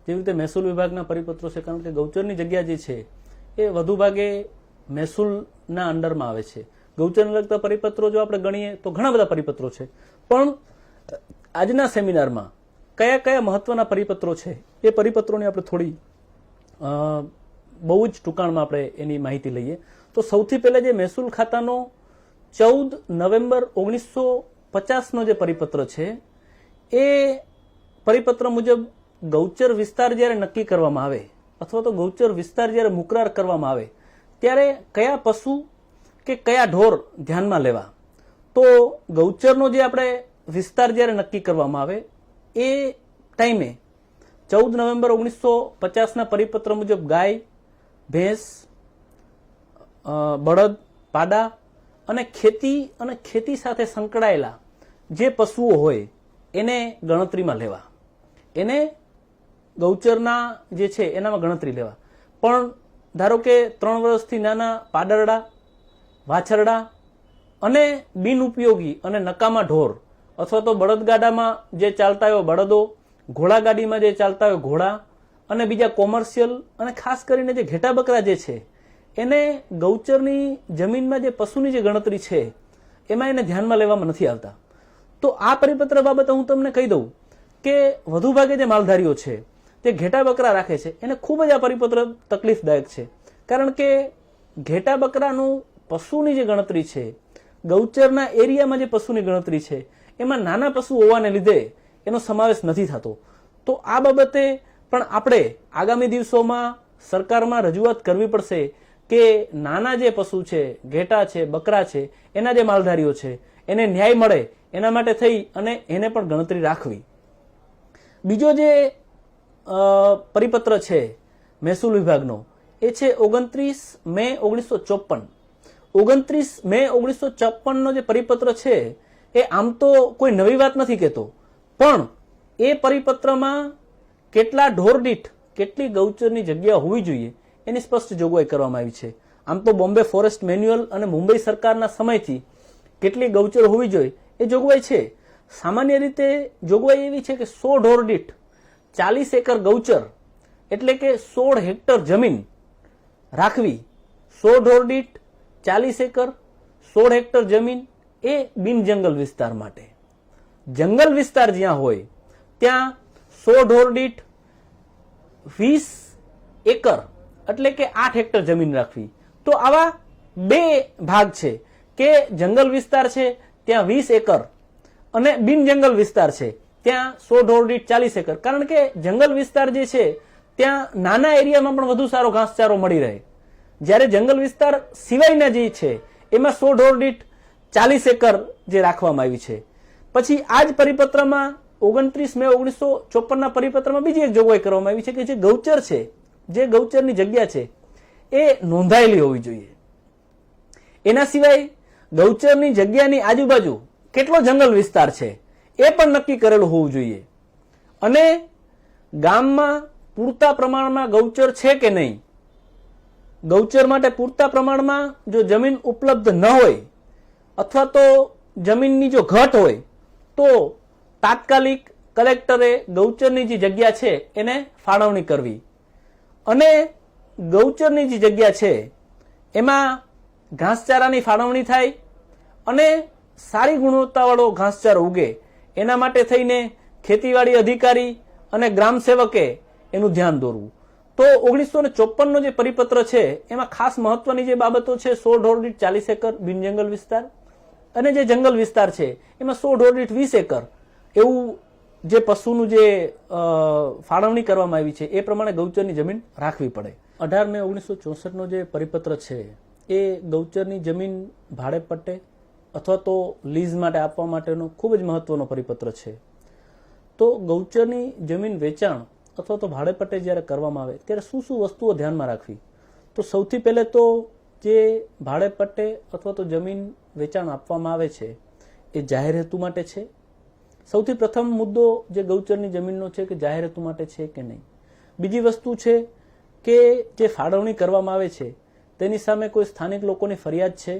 જેવી રીતે મહેસૂલ વિભાગના પરિપત્રો છે, કારણ કે ગૌચરની જગ્યા જે છે એ વધુ ભાગે મહેસૂલના અંડરમાં આવે છે. ગૌચરને લગતા પરિપત્રો જો આપણે ગણીએ તો ઘણા બધા પરિપત્રો છે, પણ આજના સેમિનારમાં કયા કયા મહત્વના પરિપત્રો છે એ પરિપત્રોની આપણે થોડી બહુ જ ટૂંકાણમાં આપણે એની માહિતી લઈએ. તો સૌથી પહેલા જે મહેસૂલ ખાતાનો 14 નવેમ્બર 1950નો જે પરિપત્ર છે એ પરિપત્ર મુજબ ગૌચર વિસ્તાર જ્યારે નક્કી કરવામાં આવે અથવા તો ગૌચર વિસ્તાર જ્યારે મુકરાર કરવામાં આવે ત્યારે કયા પશુ કે કયા ઢોર ધ્યાનમાં લેવા, તો ગૌચરનો જે આપણે વિસ્તાર જ્યારે નક્કી કરવામાં આવે એ ટાઈમે 14 નવેમ્બર 1950ના પરિપત્ર મુજબ ગાય, ભેંસ, બળદ, પાડા અને ખેતી સાથે સંકળાયેલા જે પશુઓ હોય એને ગણતરીમાં લેવા, એને ગૌચરના જે છે એનામાં ગણતરી લેવા. પણ ધારો કે 3 વર્ષથી નાના પાડરડા, વાછરડા અને બિનઉપયોગી અને નકામા ઢોર અથવા તો બળદગાડામાં જે ચાલતા હોય બળદો, ઘોડાગાડીમાં જે ચાલતા હોય ઘોડા અને બીજા કોમર્શિયલ અને ખાસ કરીને જે ઘેટા બકરા જે છે એને ગૌચરની જમીનમાં જે પશુની જે ગણતરી છે એમાં એને ધ્યાનમાં લેવામાં નથી આવતા. તો આ પરિપત્ર બાબતે હું તમને કહી દઉં કે વધુ ભાગે જે માલધારીઓ છે તે ઘેટા બકરા રાખે છે એને ખૂબ જ આ પરિપત્ર તકલીફદાયક છે. કારણ કે ઘેટા બકરાનું પશુની જે ગણતરી છે, ગૌચરના એરિયામાં જે પશુની ગણતરી છે એમાં નાના પશુ હોવાને લીધે એનો સમાવેશ નથી થતો. તો આ બાબતે પણ આપણે આગામી દિવસોમાં સરકારમાં રજૂઆત કરવી પડશે કે નાના જે પશુ છે, ઘેટા છે, બકરા છે, એના જે માલધારીઓ છે એને ન્યાય મળે એના માટે થઈ અને એને પણ ગણતરી રાખવી. બીજો જે પરિપત્ર છે મહેસૂલ વિભાગનો એ છે 29 મે 1954. 29 મે 1954નો જે પરિપત્ર છે એ આમ તો કોઈ નવી વાત નથી કહેતો, પણ એ પરિપત્રમાં કેટલા ઢોર દીઠ કેટલી ગૌચરની જગ્યા હોવી જોઈએ એની સ્પષ્ટ જોગવાઈ કરવામાં આવી છે. આમ તો બોમ્બે ફોરેસ્ટ મેન્યુઅલ અને મુંબઈ સરકારના સમયથી કેટલી ગૌચર હોવી જોઈએ એ જોગવાઈ છે. સામાન્ય રીતે જોગવાઈ એવી છે કે 100 ઢોર દીઠ 40 એકર ગૌચર એટલે કે 16 હેક્ટર જમીન રાખવી. 100 ઢોર દીઠ 40 એકર 16 હેક્ટર જમીન એ બિન જંગલ વિસ્તાર માટે. જંગલ વિસ્તાર જ્યાં હોય ત્યાં 100 ઢોર દીઠ 20 એકર એટલે કે 8 હેક્ટર જમીન રાખવી. તો આવા બે ભાગ છે કે જંગલ વિસ્તાર છે ત્યાં 20 એકર અને બિન જંગલ વિસ્તાર છે ત્યાં 100 ઢોર દીઠ 40 એકર. કારણ કે જંગલ વિસ્તાર જે છે ત્યાં નાના એરિયામાં પણ વધુ સારો ઘાસચારો મળી રહે, જ્યારે જંગલ વિસ્તાર સિવાયના જે છે એમાં 100 ઢોર દીઠ 40 એકર જે રાખવામાં આવી છે. પછી આ જ પરિપત્રમાં 29 મે 1954ના પરિપત્રમાં બીજી એક જોગવાઈ કરવામાં આવી છે કે જે ગૌચર છે, જે ગૌચરની જગ્યા છે એ નોંધાયેલી હોવી જોઈએ. એના સિવાય ગૌચરની જગ્યાની આજુબાજુ કેટલો જંગલ વિસ્તાર છે એ પણ નક્કી કરેલું હોવું જોઈએ. અને ગામમાં પૂરતા પ્રમાણમાં ગૌચર છે કે નહીં, ગૌચર માટે પૂરતા પ્રમાણમાં જો જમીન ઉપલબ્ધ ન હોય અથવા તો જમીનની જો ઘટ હોય તો તાત્કાલિક કલેક્ટરે ગૌચરની જે જગ્યા છે એને ફાળવણી કરવી. અને ગૌચરની જે જગ્યા છે એમાં ઘાસચારાની ફાળવણી થાય અને સારી ગુણવત્તાવાળો ઘાસચારો ઉગે એના માટે થઈને ખેતીવાડી અધિકારી અને ગ્રામ સેવકે એનું ધ્યાન દોરવું. તો 1954નો જે પરિપત્ર છે એમાં ખાસ મહત્વની જે બાબતો છે 100 ઢોર દીઠ 40 એકર બિન જંગલ વિસ્તાર અને જે જંગલ વિસ્તાર છે એમાં 100 ઢોર દીઠ 20 એકર એવું જે પશુનું જે ફાળવણી કરવામાં આવી છે એ પ્રમાણે ગૌચરની જમીન રાખવી પડે. 18 મે 1964નો જે પરિપત્ર છે એ ગૌચરની જમીન ભાડે પટ્ટે અથવા તો લીઝ માટે આપવા માટેનો ખૂબ જ મહત્વનો પરિપત્ર છે. તો ગૌચરની જમીન વેચાણ અથવા તો ભાડે પટ્ટે જ્યારે કરવામાં આવે ત્યારે શું શું વસ્તુઓ ધ્યાનમાં રાખવી? તો સૌથી પહેલે તો જે ભાડે પટ્ટે અથવા તો જમીન વેચાણ આપવામાં આવે છે એ જાહેર હેતુ માટે છે. સૌથી પ્રથમ મુદ્દો જે ગૌચરની જમીનનો છે કે જાહેર હેતુ માટે છે કે નહીં. બીજી વસ્તુ છે કે જે ફાળવણી કરવામાં આવે છે તેની સામે કોઈ સ્થાનિક લોકોની ફરિયાદ છે.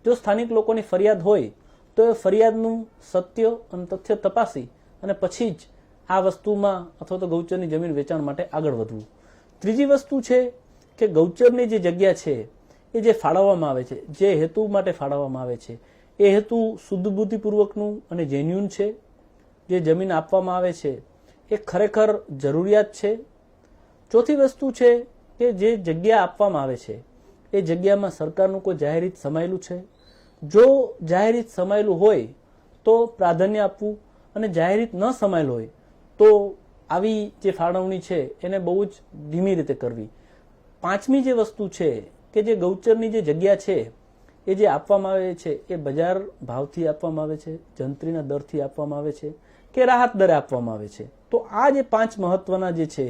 જો સ્થાનિક લોકોની ફરિયાદ હોય તો એ ફરિયાદનું સત્ય અને તથ્ય તપાસી અને પછી જ આ વસ્તુમાં અથવા તો ગૌચરની જમીન વેચાણ માટે આગળ વધવું. ત્રીજી વસ્તુ છે કે ગૌચરની જે જગ્યા છે એ જે ફાળવવામાં આવે છે, જે હેતુ માટે ફાળવવામાં આવે છે એ હેતુ શુદ્ધ બુદ્ધિપૂર્વકનું અને જેન્યુન છે. જે જમીન આપવામાં આવે છે એ ખરેખર જરૂરિયાત છે. ચોથી વસ્તુ છે કે જે જગ્યા આપવામાં આવે છે એ જગ્યામાં સરકારનું કોઈ જાહેર હિત સમાયેલું છે. જો જાહેર હિત સમાયેલું હોય તો પ્રાધાન્ય આપવું અને જાહેર હિત ન સમાયેલું હોય તો આવી જે ફાળવણી છે એને બહુ જ ધીમી રીતે કરવી. પાંચમી જે વસ્તુ છે કે જે ગૌચરની જે જગ્યા છે એ જે આપવામાં આવે છે એ બજાર ભાવથી આપવામાં આવે છે, જંત્રીના દરથી આપવામાં આવે છે કે રાહત દરે આપવામાં આવે છે. તો આ જે 5 મહત્વના જે છે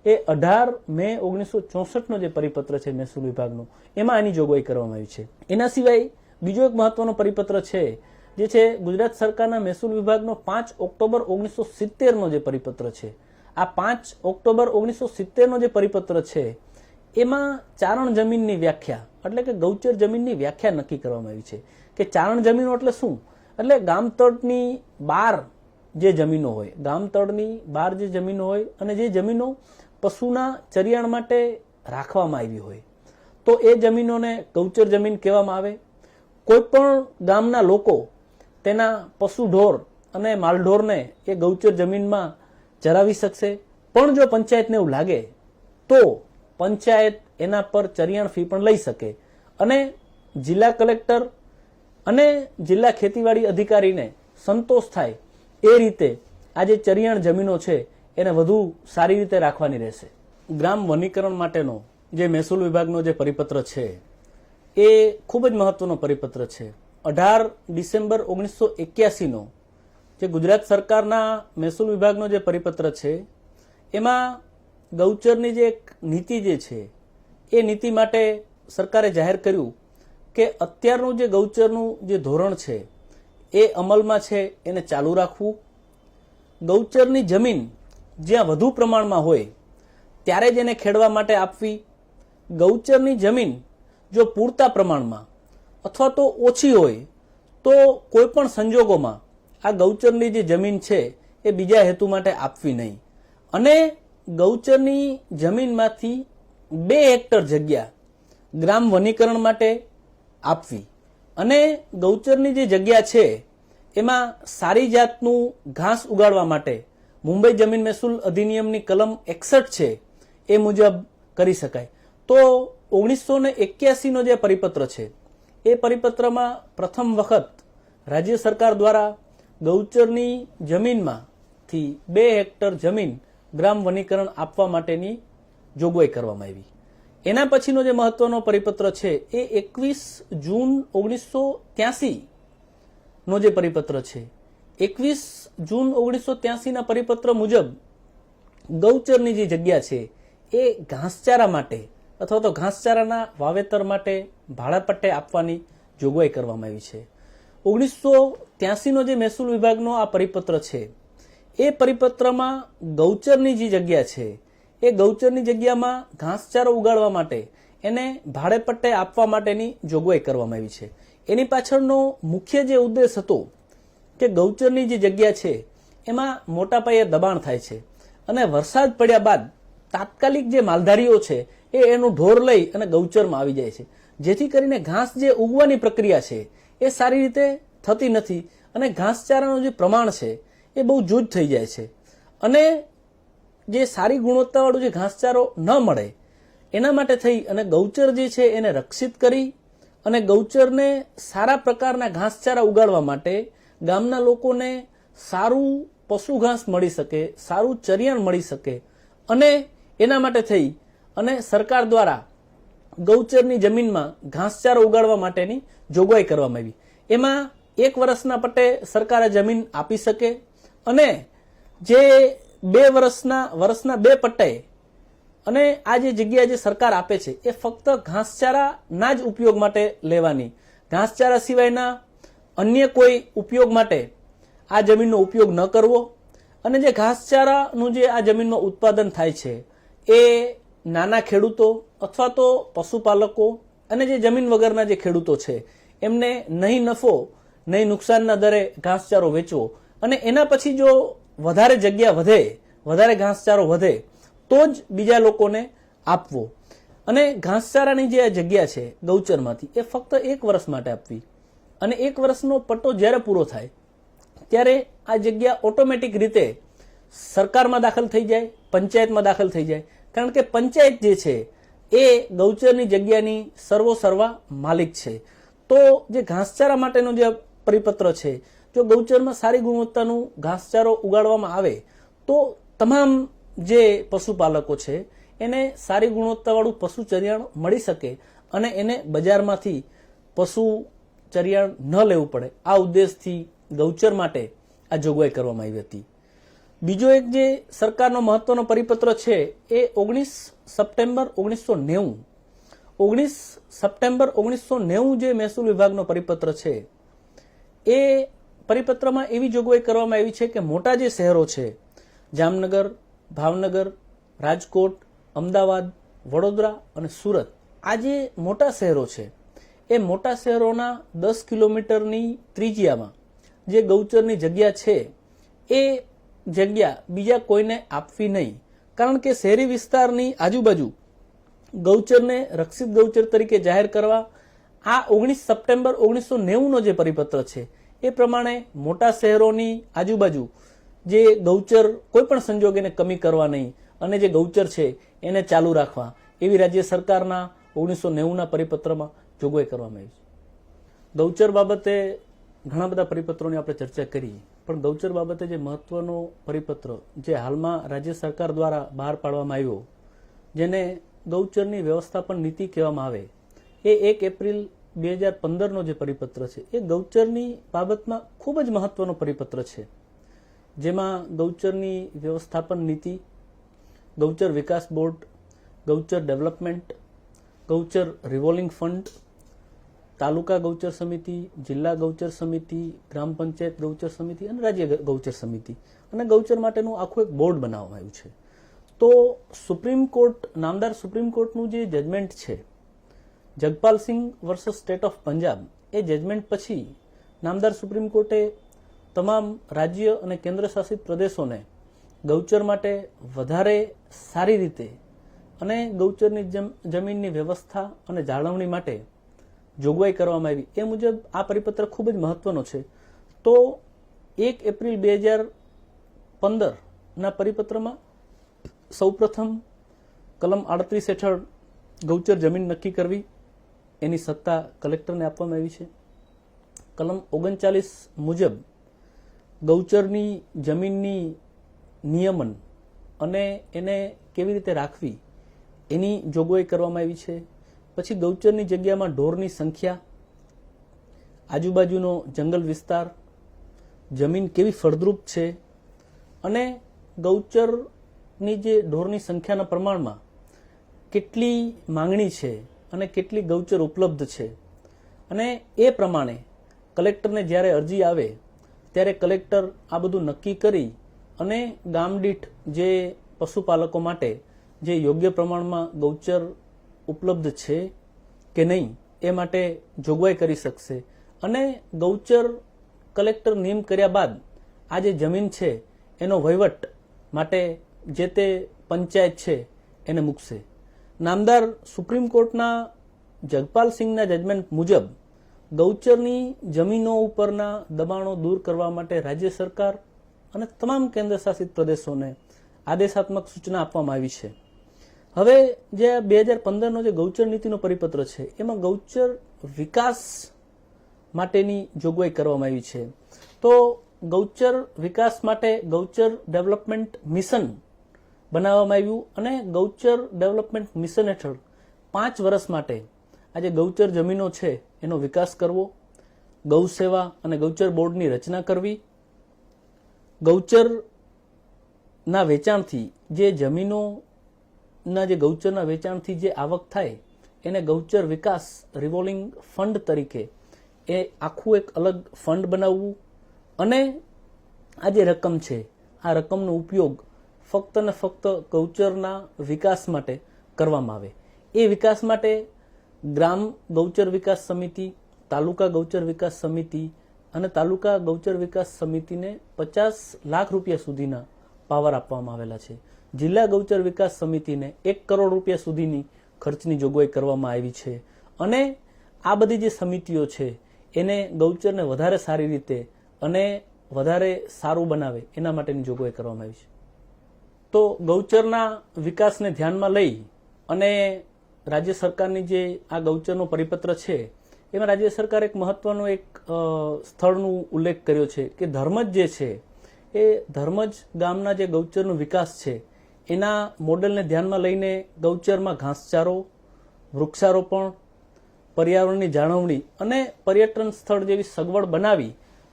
એ 18 મે 1964 જે પરિપત્ર છે મહેસૂલ વિભાગનો, એમાં આની જોગવાઈ કરવામાં આવી છે. એના સિવાય બીજો એક મહત્વનો પરિપત્ર છે જે છે ગુજરાત સરકારના મહેસૂલ વિભાગનો 5 ઓક્ટોબર 1970 જે પરિપત્ર છે. આ 5 ઓક્ટોબર 1970 જે પરિપત્ર છે એમાં ચારણ જમીનની વ્યાખ્યા એટલે કે ગૌચર જમીનની વ્યાખ્યા નક્કી કરવામાં આવી છે કે ચારણ જમીનો એટલે શું? એટલે ગામતળની બહાર જે જમીનો હોય, ગામતળની બહાર જે જમીનો હોય અને જે જમીનો પશુના ચરિયાણ માટે રાખવામાં આવી હોય તો એ જમીનોને ગૌચર જમીન કહેવામાં આવે. કોઈ પણ ગામના લોકો તેના પશુ ઢોર અને માલઢોરને એ ગૌચર જમીનમાં ચરાવી શકશે, પણ જો પંચાયતને એવું લાગે તો પંચાયત એના પર ચરિયાણ ફી પણ લઈ શકે અને જિલ્લા કલેક્ટર અને જિલ્લા ખેતીવાડી અધિકારીને સંતોષ થાય એ રીતે આ જે ચરિયાણ જમીનો છે એને વધુ સારી રીતે રાખવાની રહેશે. ગ્રામ વનીકરણ માટેનો જે મહેસૂલ વિભાગનો જે પરિપત્ર છે એ ખૂબ જ મહત્વનો પરિપત્ર છે. 18 ડિસેમ્બર 1981 જે ગુજરાત સરકારના મહેસૂલ વિભાગનો જે પરિપત્ર છે એમાં ગૌચરની જે એક નીતિ જે છે એ નીતિ માટે સરકારે જાહેર કર્યું કે અત્યારનું જે ગૌચરનું જે ધોરણ છે એ અમલમાં છે એને ચાલુ રાખવું. ગૌચરની જમીન જ્યાં વધુ પ્રમાણમાં હોય ત્યારે જ એને ખેડવા માટે આપવી. ગૌચરની જમીન જો પૂરતા પ્રમાણમાં અથવા તો ઓછી હોય તો કોઈ પણ સંજોગોમાં આ ગૌચરની જે જમીન છે એ બીજા હેતુ માટે આપવી નહીં. અને ગૌચરની જમીનમાંથી 2 હેક્ટર જગ્યા ગ્રામ વનીકરણ માટે આપવી. અને ગૌચરની જે જગ્યા છે એમાં સારી જાતનું ઘાસ ઉગાડવા માટે મુંબઈ જમીન મહેસૂલ અધિનિયમની કલમ 61 છે એ મુજબ કરી શકાય. તો 1981 જે પરિપત્ર છે એ પરિપત્રમાં પ્રથમ વખત રાજ્ય સરકાર દ્વારા ગૌચરની જમીનમાંથી 2 હેક્ટર જમીન ગ્રામ વનીકરણ આપવા માટેની જોગવાઈ કરવામાં આવી. એના પછીનો જે મહત્વનો પરિપત્ર છે એ 21 જૂન 1983 નો જે પરિપત્ર છે. 21 જૂન 1983 પરિપત્ર મુજબ ગૌચરની જે જગ્યા છે એ ઘાસચારા માટે અથવા તો ઘાસચારાના વાવેતર માટે ભાડાપટ્ટે આપવાની જોગવાઈ કરવામાં આવી છે. 1983 જે મહેસૂલ વિભાગનો આ પરિપત્ર છે એ પરિપત્રમાં ગૌચરની જે જગ્યા છે એ ગૌચરની જગ્યામાં ઘાસચારો ઉગાડવા માટે એને ભાડેપટ્ટે આપવા માટેની જોગવાઈ કરવામાં આવી છે. એની પાછળનો મુખ્ય જે ઉદ્દેશ હતો કે ગૌચરની જે જગ્યા છે એમાં મોટા પાયે દબાણ થાય છે અને વરસાદ પડ્યા બાદ તાત્કાલિક જે માલધારીઓ છે એ એનું ઢોર લઈ અને ગૌચરમાં આવી જાય છે, જેથી કરીને ઘાસ જે ઉગવાની પ્રક્રિયા છે એ સારી રીતે થતી નથી અને ઘાસચારાનું જે પ્રમાણ છે એ બહુ જૂજ થઈ જાય છે અને જે સારી ગુણવત્તાવાળું જે ઘાસચારો ન મળે એના માટે થઈ અને ગૌચર જે છે એને રક્ષિત કરી અને ગૌચરને સારા પ્રકારના ઘાસચારા ઉગાડવા માટે ગામના લોકોને સારું પશુ ઘાસ મળી શકે, સારું ચરિયાણ મળી શકે અને એના માટે થઈ અને સરકાર દ્વારા ગૌચરની જમીનમાં ઘાસચારો ઉગાડવા માટેની જોગવાઈ કરવામાં આવી. એમાં 1 વર્ષના પટ્ટે સરકારે જમીન આપી શકે અને જે 2 વર્ષના 2 પટ્ટે અને આ જે જગ્યા જે સરકાર આપે છે એ ફક્ત ઘાસચારાના જ ઉપયોગ માટે લેવાની, ઘાસચારા સિવાયના અન્ય કોઈ ઉપયોગ માટે આ જમીનનો ઉપયોગ ન કરવો. અને જે ઘાસચારાનું જે આ જમીનમાં ઉત્પાદન થાય છે એ નાના ખેડૂતો અથવા તો પશુપાલકો અને જે જમીન વગરના જે ખેડૂતો છે એમને નહીં નફો નહીં નુકસાનના દરે ઘાસચારો વેચવો અને એના પછી જો વધારે જગ્યા વધે, વધારે ઘાસચારો વધે તો જ બીજા લોકોને આપવો. અને ઘાસચારાની જે જગ્યા છે ગૌચરમાંથી એ ફક્ત 1 વર્ષ માટે આપવી અને 1 વર્ષનો પટ્ટો જ્યારે પૂરો થાય ત્યારે આ જગ્યા ઓટોમેટિક રીતે સરકારમાં દાખલ થઈ જાય, પંચાયતમાં દાખલ થઈ જાય. કારણ કે પંચાયત જે છે એ ગૌચરની જગ્યાની સર્વોસર્વા માલિક છે. તો જે ઘાસચારા માટેનો જે પરિપત્ર છે, જો ગૌચરમાં સારી ગુણવત્તાનું ઘાસચારો ઉગાડવામાં આવે તો તમામ જે પશુપાલકો છે એને સારી ગુણવત્તાવાળું પશુ ચરિયાણ મળી શકે અને એને બજારમાંથી પશુ ચરિયાણ ન લેવું પડે, આ ઉદ્દેશથી ગૌચર માટે આ જોગવાઈ કરવામાં આવી હતી. બીજો એક જે સરકારનો મહત્વનો પરિપત્ર છે એ 19 સપ્ટેમ્બર 1990 જે મહેસૂલ વિભાગનો પરિપત્ર છે એ પરિપત્રમાં એવી જોગવાઈ કરવામાં આવી છે કે મોટા જે શહેરો છે જામનગર, ભાવનગર, રાજકોટ, અમદાવાદ, વડોદરા અને સુરત, આ જે મોટા શહેરો છે એ મોટા શહેરોના 10 કિલોમીટરની ત્રિજ્યામાં જે ગૌચરની જગ્યા છે એ જગ્યા બીજા કોઈને આપવી નહીં. કારણ કે શહેરી વિસ્તારની આજુબાજુ ગૌચરને રક્ષિત ગૌચર તરીકે જાહેર કરવા આ 19 સપ્ટેમ્બર 1990નો જે પરિપત્ર છે એ પ્રમાણે મોટા શહેરોની આજુબાજુ જે ગૌચર કોઈ પણ સંજોગોને કમી કરવા નહીં અને જે ગૌચર છે એને ચાલુ રાખવા, એવી રાજ્ય સરકારના 1990ના પરિપત્રમાં જોગવાઈ કરવામાં આવી છે. ગૌચર બાબતે ઘણા બધા પરિપત્રોની આપણે ચર્ચા કરી, પણ ગૌચર બાબતે જે મહત્વનો પરિપત્ર જે હાલમાં રાજ્ય સરકાર દ્વારા બહાર પાડવામાં આવ્યો, જેને ગૌચરની વ્યવસ્થાપન નીતિ કહેવામાં આવે, એ 1 એપ્રિલ 2015નો જે પરિપત્ર છે એ ગૌચરની બાબતમાં ખૂબ જ મહત્વનો પરિપત્ર છે. જેમાં ગૌચરની વ્યવસ્થાપન નીતિ, ગૌચર વિકાસ બોર્ડ, ગૌચર ડેવલપમેન્ટ, ગૌચર રિવોલ્વિંગ ફંડ, તાલુકા ગૌચર સમિતિ, જિલ્લા ગૌચર સમિતિ, ગ્રામ પંચાયત ગૌચર સમિતિ અને રાજ્ય ગૌચર સમિતિ અને ગૌચર માટેનું આખું એક બોર્ડ બનાવવામાં આવ્યું છે. તો સુપ્રીમ કોર્ટ, નામદાર સુપ્રીમ કોર્ટનું જે જજમેન્ટ છે Jagpal Singh versus state of Punjab, એ જજમેન્ટ પછી નામદાર સુપ્રીમ કોર્ટે તમામ રાજ્ય અને કેન્દ્ર શાસિત પ્રદેશોને ગૌચર માટે વધારે સારી રીતે અને ગૌચરની જમીનની વ્યવસ્થા અને જાળવણી માટે જોગવાઈ કરવામાં આવી. એ મુજબ આ પરિપત્ર ખૂબ જ મહત્વનો છે. તો 1 એપ્રિલ 2015ના પરિપત્રમાં સૌપ્રથમ કલમ 38 હેઠળ ગૌચર જમીન નક્કી કરવી એની સત્તા કલેક્ટરને આપવામાં આવી છે. કલમ 39 મુજબ ગૌચરની જમીનની નિયમન અને એને કેવી રીતે રાખવી એની જોગવાઈ કરવામાં આવી છે. પછી ગૌચરની જગ્યામાં ઢોરની સંખ્યા, આજુબાજુનો જંગલ વિસ્તાર, જમીન કેવી ફળદ્રુપ છે અને ગૌચરની જે ઢોરની સંખ્યાના પ્રમાણમાં કેટલી માંગણી છે અને કેટલી ગૌચર ઉપલબ્ધ છે, અને એ પ્રમાણે કલેક્ટરને જ્યારે અરજી આવે ત્યારે કલેક્ટર આ બધું નક્કી કરી અને ગામ દીઠ જે પશુપાલકો માટે જે યોગ્ય પ્રમાણમાં ગૌચર ઉપલબ્ધ છે કે નહીં એ માટે જોગવાઈ કરી શકશે. અને ગૌચર કલેક્ટર નિયમ કર્યા બાદ આ જે જમીન છે એનો વહીવટ માટે જે તે પંચાયત છે એને મૂકશે. નામદાર સુપ્રીમ કોર્ટના જગપાલ સિંહના જજમેન્ટ મુજબ ગૌચરની જમીનો ઉપરના દબાણો દૂર કરવા માટે રાજ્ય સરકાર અને તમામ કેન્દ્ર શાસિત પ્રદેશોને આદેશાત્મક સૂચના આપવામાં આવી છે. હવે જે 2015નો જે ગૌચર નીતિનો પરિપત્ર છે એમાં ગૌચર વિકાસ માટેની જોગવાઈ કરવામાં આવી છે. તો ગૌચર વિકાસ માટે ગૌચર ડેવલપમેન્ટ મિશન બનાવવામાં આવ્યું અને ગૌચર ડેવલપમેન્ટ મિશન હેઠળ 5 વર્ષ માટે આ જે ગૌચર જમીનો છે એનો વિકાસ કરવો, ગૌ સેવા અને ગૌચર બોર્ડની રચના કરવી, ગૌચરના વેચાણથી જે જમીનોના જે ગૌચરના વેચાણથી જે આવક થાય એને ગૌચર વિકાસ રિવોલ્વિંગ ફંડ તરીકે એ આખું એક અલગ ફંડ બનાવવું અને આ જે રકમ છે આ રકમનો ઉપયોગ ફક્ત ને ફક્ત ગૌચરના વિકાસ માટે કરવામાં આવે. એ વિકાસ માટે ગ્રામ ગૌચર વિકાસ સમિતિ, તાલુકા ગૌચર વિકાસ સમિતિ અને તાલુકા ગૌચર વિકાસ સમિતિને 50 લાખ રૂપિયા સુધીના પાવર આપવામાં આવેલા છે. જિલ્લા ગૌચર વિકાસ સમિતિને 1 કરોડ રૂપિયા સુધીની ખર્ચની જોગવાઈ કરવામાં આવી છે. અને આ બધી જે સમિતિઓ છે એને ગૌચરને વધારે સારી રીતે અને વધારે સારું બનાવે એના માટેની જોગવાઈ કરવામાં આવી છે. તો ગૌચરના વિકાસને ધ્યાનમાં લઈ અને રાજ્ય સરકારની જે આ ગૌચરનો પરિપત્ર છે એમાં રાજ્ય સરકારે એક મહત્વનો એક સ્થળનો ઉલ્લેખ કર્યો છે કે ધર્મજ જે છે એ ધર્મજ ગામના જે ગૌચરનો વિકાસ છે એના મોડેલને ધ્યાનમાં લઈને ગૌચરમાં ઘાસચારો, વૃક્ષારોપણ પર્યાવરણની જાળવણી અને પર્યટન સ્થળ જેવી સગવડ બનાવી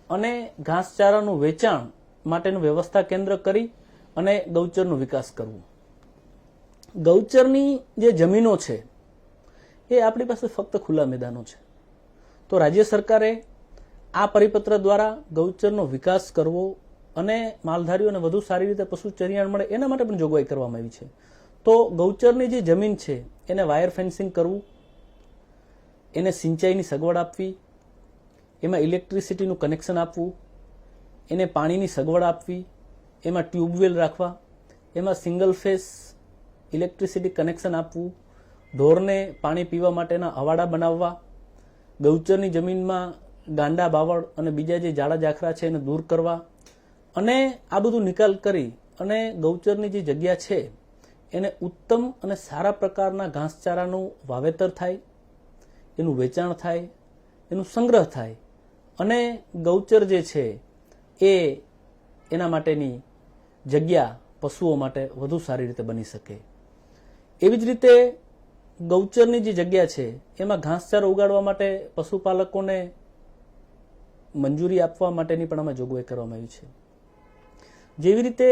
અને ઘાસચારાનું વેચાણ માટેનું વ્યવસ્થા કેન્દ્ર કરી અને ગૌચરનો વિકાસ કરવો. ગૌચરની જે જમીનો છે એ આપણી પાસે ફક્ત ખુલ્લા મેદાનો છે. તો રાજ્ય સરકારે આ પરિપત્ર દ્વારા ગૌચરનો વિકાસ કરવો અને માલધારીઓને વધુ સારી રીતે પશુ ચરિયાણ મળે એના માટે પણ જોગવાઈ કરવામાં આવી છે. તો ગૌચરની જે જમીન છે એને વાયર ફેન્સિંગ કરવું, એને સિંચાઈની સગવડ આપવી, એમાં ઇલેક્ટ્રિસિટીનું કનેક્શન આપવું, એને પાણીની સગવડ આપવી, એમાં ટ્યુબવેલ રાખવા, એમાં સિંગલ ફેસ ઇલેક્ટ્રિસિટી કનેક્શન આપવું, ઢોરને પાણી પીવા માટેના અવાડા બનાવવા, ગૌચરની જમીનમાં ગાંડા બાવળ અને બીજા જે જાડા જાખરા છે એને દૂર કરવા અને આ બધું નિકાલ કરી અને ગૌચરની જે જગ્યા છે એને ઉત્તમ અને સારા પ્રકારના ઘાસચારાનું વાવેતર થાય, એનું વેચાણ થાય, એનું સંગ્રહ થાય અને ગૌચર જે છે એ એના માટેની જગ્યા પશુઓ માટે વધુ સારી રીતે બની શકે. એવી જ રીતે ગૌચરની જે જગ્યા છે એમાં ઘાસચારો ઉગાડવા માટે પશુપાલકોને મંજૂરી આપવા માટેની પણ આમાં જોગવાઈ કરવામાં આવી છે. જેવી રીતે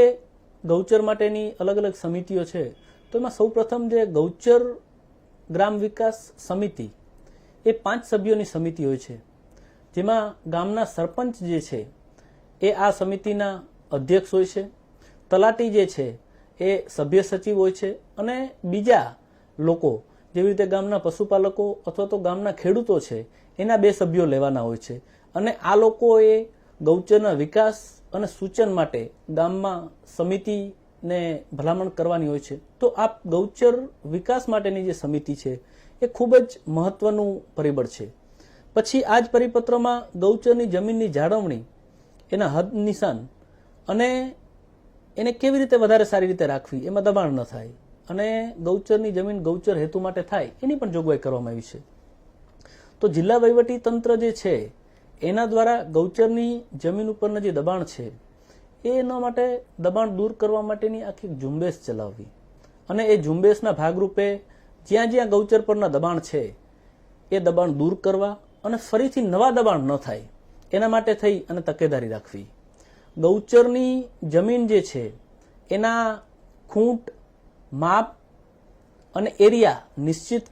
ગૌચર માટેની અલગ અલગ સમિતિઓ છે તો એમાં સૌપ્રથમ જે ગૌચર ગ્રામ વિકાસ સમિતિ એ 5 સભ્યોની સમિતિ હોય છે, જેમાં ગામના સરપંચ જે છે એ આ સમિતિના અધ્યક્ષ હોય છે, તલાટી જે છે એ સભ્ય સચિવ હોય છે અને બીજા લોકો જેવી રીતે ગામના પશુપાલકો અથવા તો ગામના ખેડૂતો છે એના 2 સભ્યો લેવાના હોય છે અને આ લોકોએ ગૌચરના વિકાસ અને સૂચન માટે ગામમાં સમિતિને ભલામણ કરવાની હોય છે. તો આ ગૌચર વિકાસ માટેની જે સમિતિ છે એ ખૂબ જ મહત્વનું પરિબળ છે. પછી આ જ પરિપત્રમાં ગૌચરની જમીનની જાળવણી, એના હદ નિશાન અને એને કેવી રીતે વધારે સારી રીતે રાખવી, એમાં દબાણ ન થાય અને ગૌચરની જમીન ગૌચર હેતુ માટે થાય એની પણ જોગવાઈ કરવામાં આવી છે. તો જિલ્લા વહીવટી તંત્ર જે છે એના દ્વારા ગૌચરની જમીન ઉપરના જે દબાણ છે એના માટે દબાણ દૂર કરવા માટેની આખી ઝુંબેશ ચલાવવી અને એ ઝુંબેશના ભાગરૂપે જ્યાં જ્યાં ગૌચર પરના દબાણ છે એ દબાણ દૂર કરવા અને ફરીથી નવા દબાણ ન થાય એના માટે થઈ અને તકેદારી રાખવી. ગૌચરની જમીન જે છે એના ખૂંટ, માપ અને એરિયા નિશ્ચિત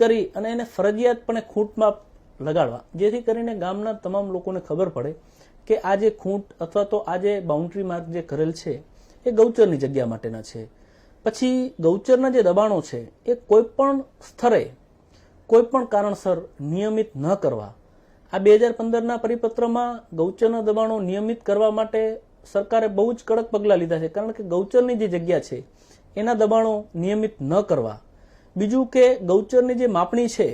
કરી અને એને ફરજિયાતપણે ખૂંટ માપ લગાડવા, જેથી કરીને ગામના તમામ લોકોને ખબર પડે કે આ જે ખૂંટ અથવા તો આ જે બાઉન્ડ્રી માર્ક જે કરેલ છે એ ગૌચરની જગ્યા માટેના છે. પછી ગૌચરના જે દબાણો છે એ કોઈ પણ સ્તરે કોઈ પણ કારણસર નિયમિત ન કરવા. આ 2015ના પરિપત્રમાં ગૌચરના દબાણો નિયમિત કરવા માટે સરકારે બહુ જ કડક પગલાં લીધા છે, કારણ કે ગૌચરની જે જગ્યા છે એના દબાણો નિયમિત ન કરવા. બીજું કે ગૌચરની જે માપણી છે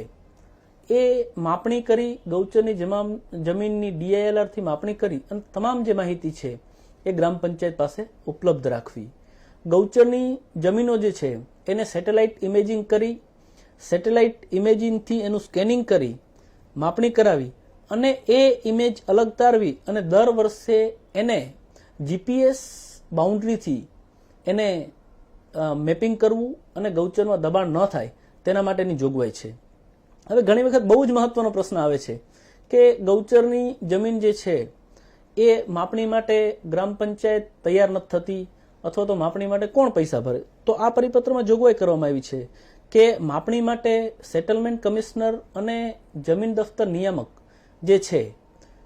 એ માપણી કરી, ગૌચરની જમીનની DILR થી માપણી કરી અને તમામ જે માહિતી છે એ ગ્રામ પંચાયત પાસે ઉપલબ્ધ રાખવી. ગૌચરની જમીનો જે છે એને સેટેલાઇટ ઇમેજિંગ કરી, સેટેલાઇટ ઇમેજિંગથી એનું સ્કેનિંગ કરી માપણી કરાવી અને એ ઇમેજ અલગ તારવી અને દર વર્ષે એને GPS બાઉન્ડ્રીથી એને મેપિંગ કરવું અને ગૌચરમાં દબાણ ન થાય તેના માટેની જોગવાઈ છે. હવે ઘણી વખત બહુ જ મહત્વનો પ્રશ્ન આવે છે કે ગૌચરની જમીન જે છે એ માપણી માટે ગ્રામ પંચાયત તૈયાર નથી થતી અથવા તો માપણી માટે કોણ પૈસા ભરે. તો આ પરિપત્રમાં જોગવાઈ કરવામાં આવી છે કે માપણી માટે સેટલમેન્ટ કમિશનર અને જમીન દફતર નિયામક જે છે,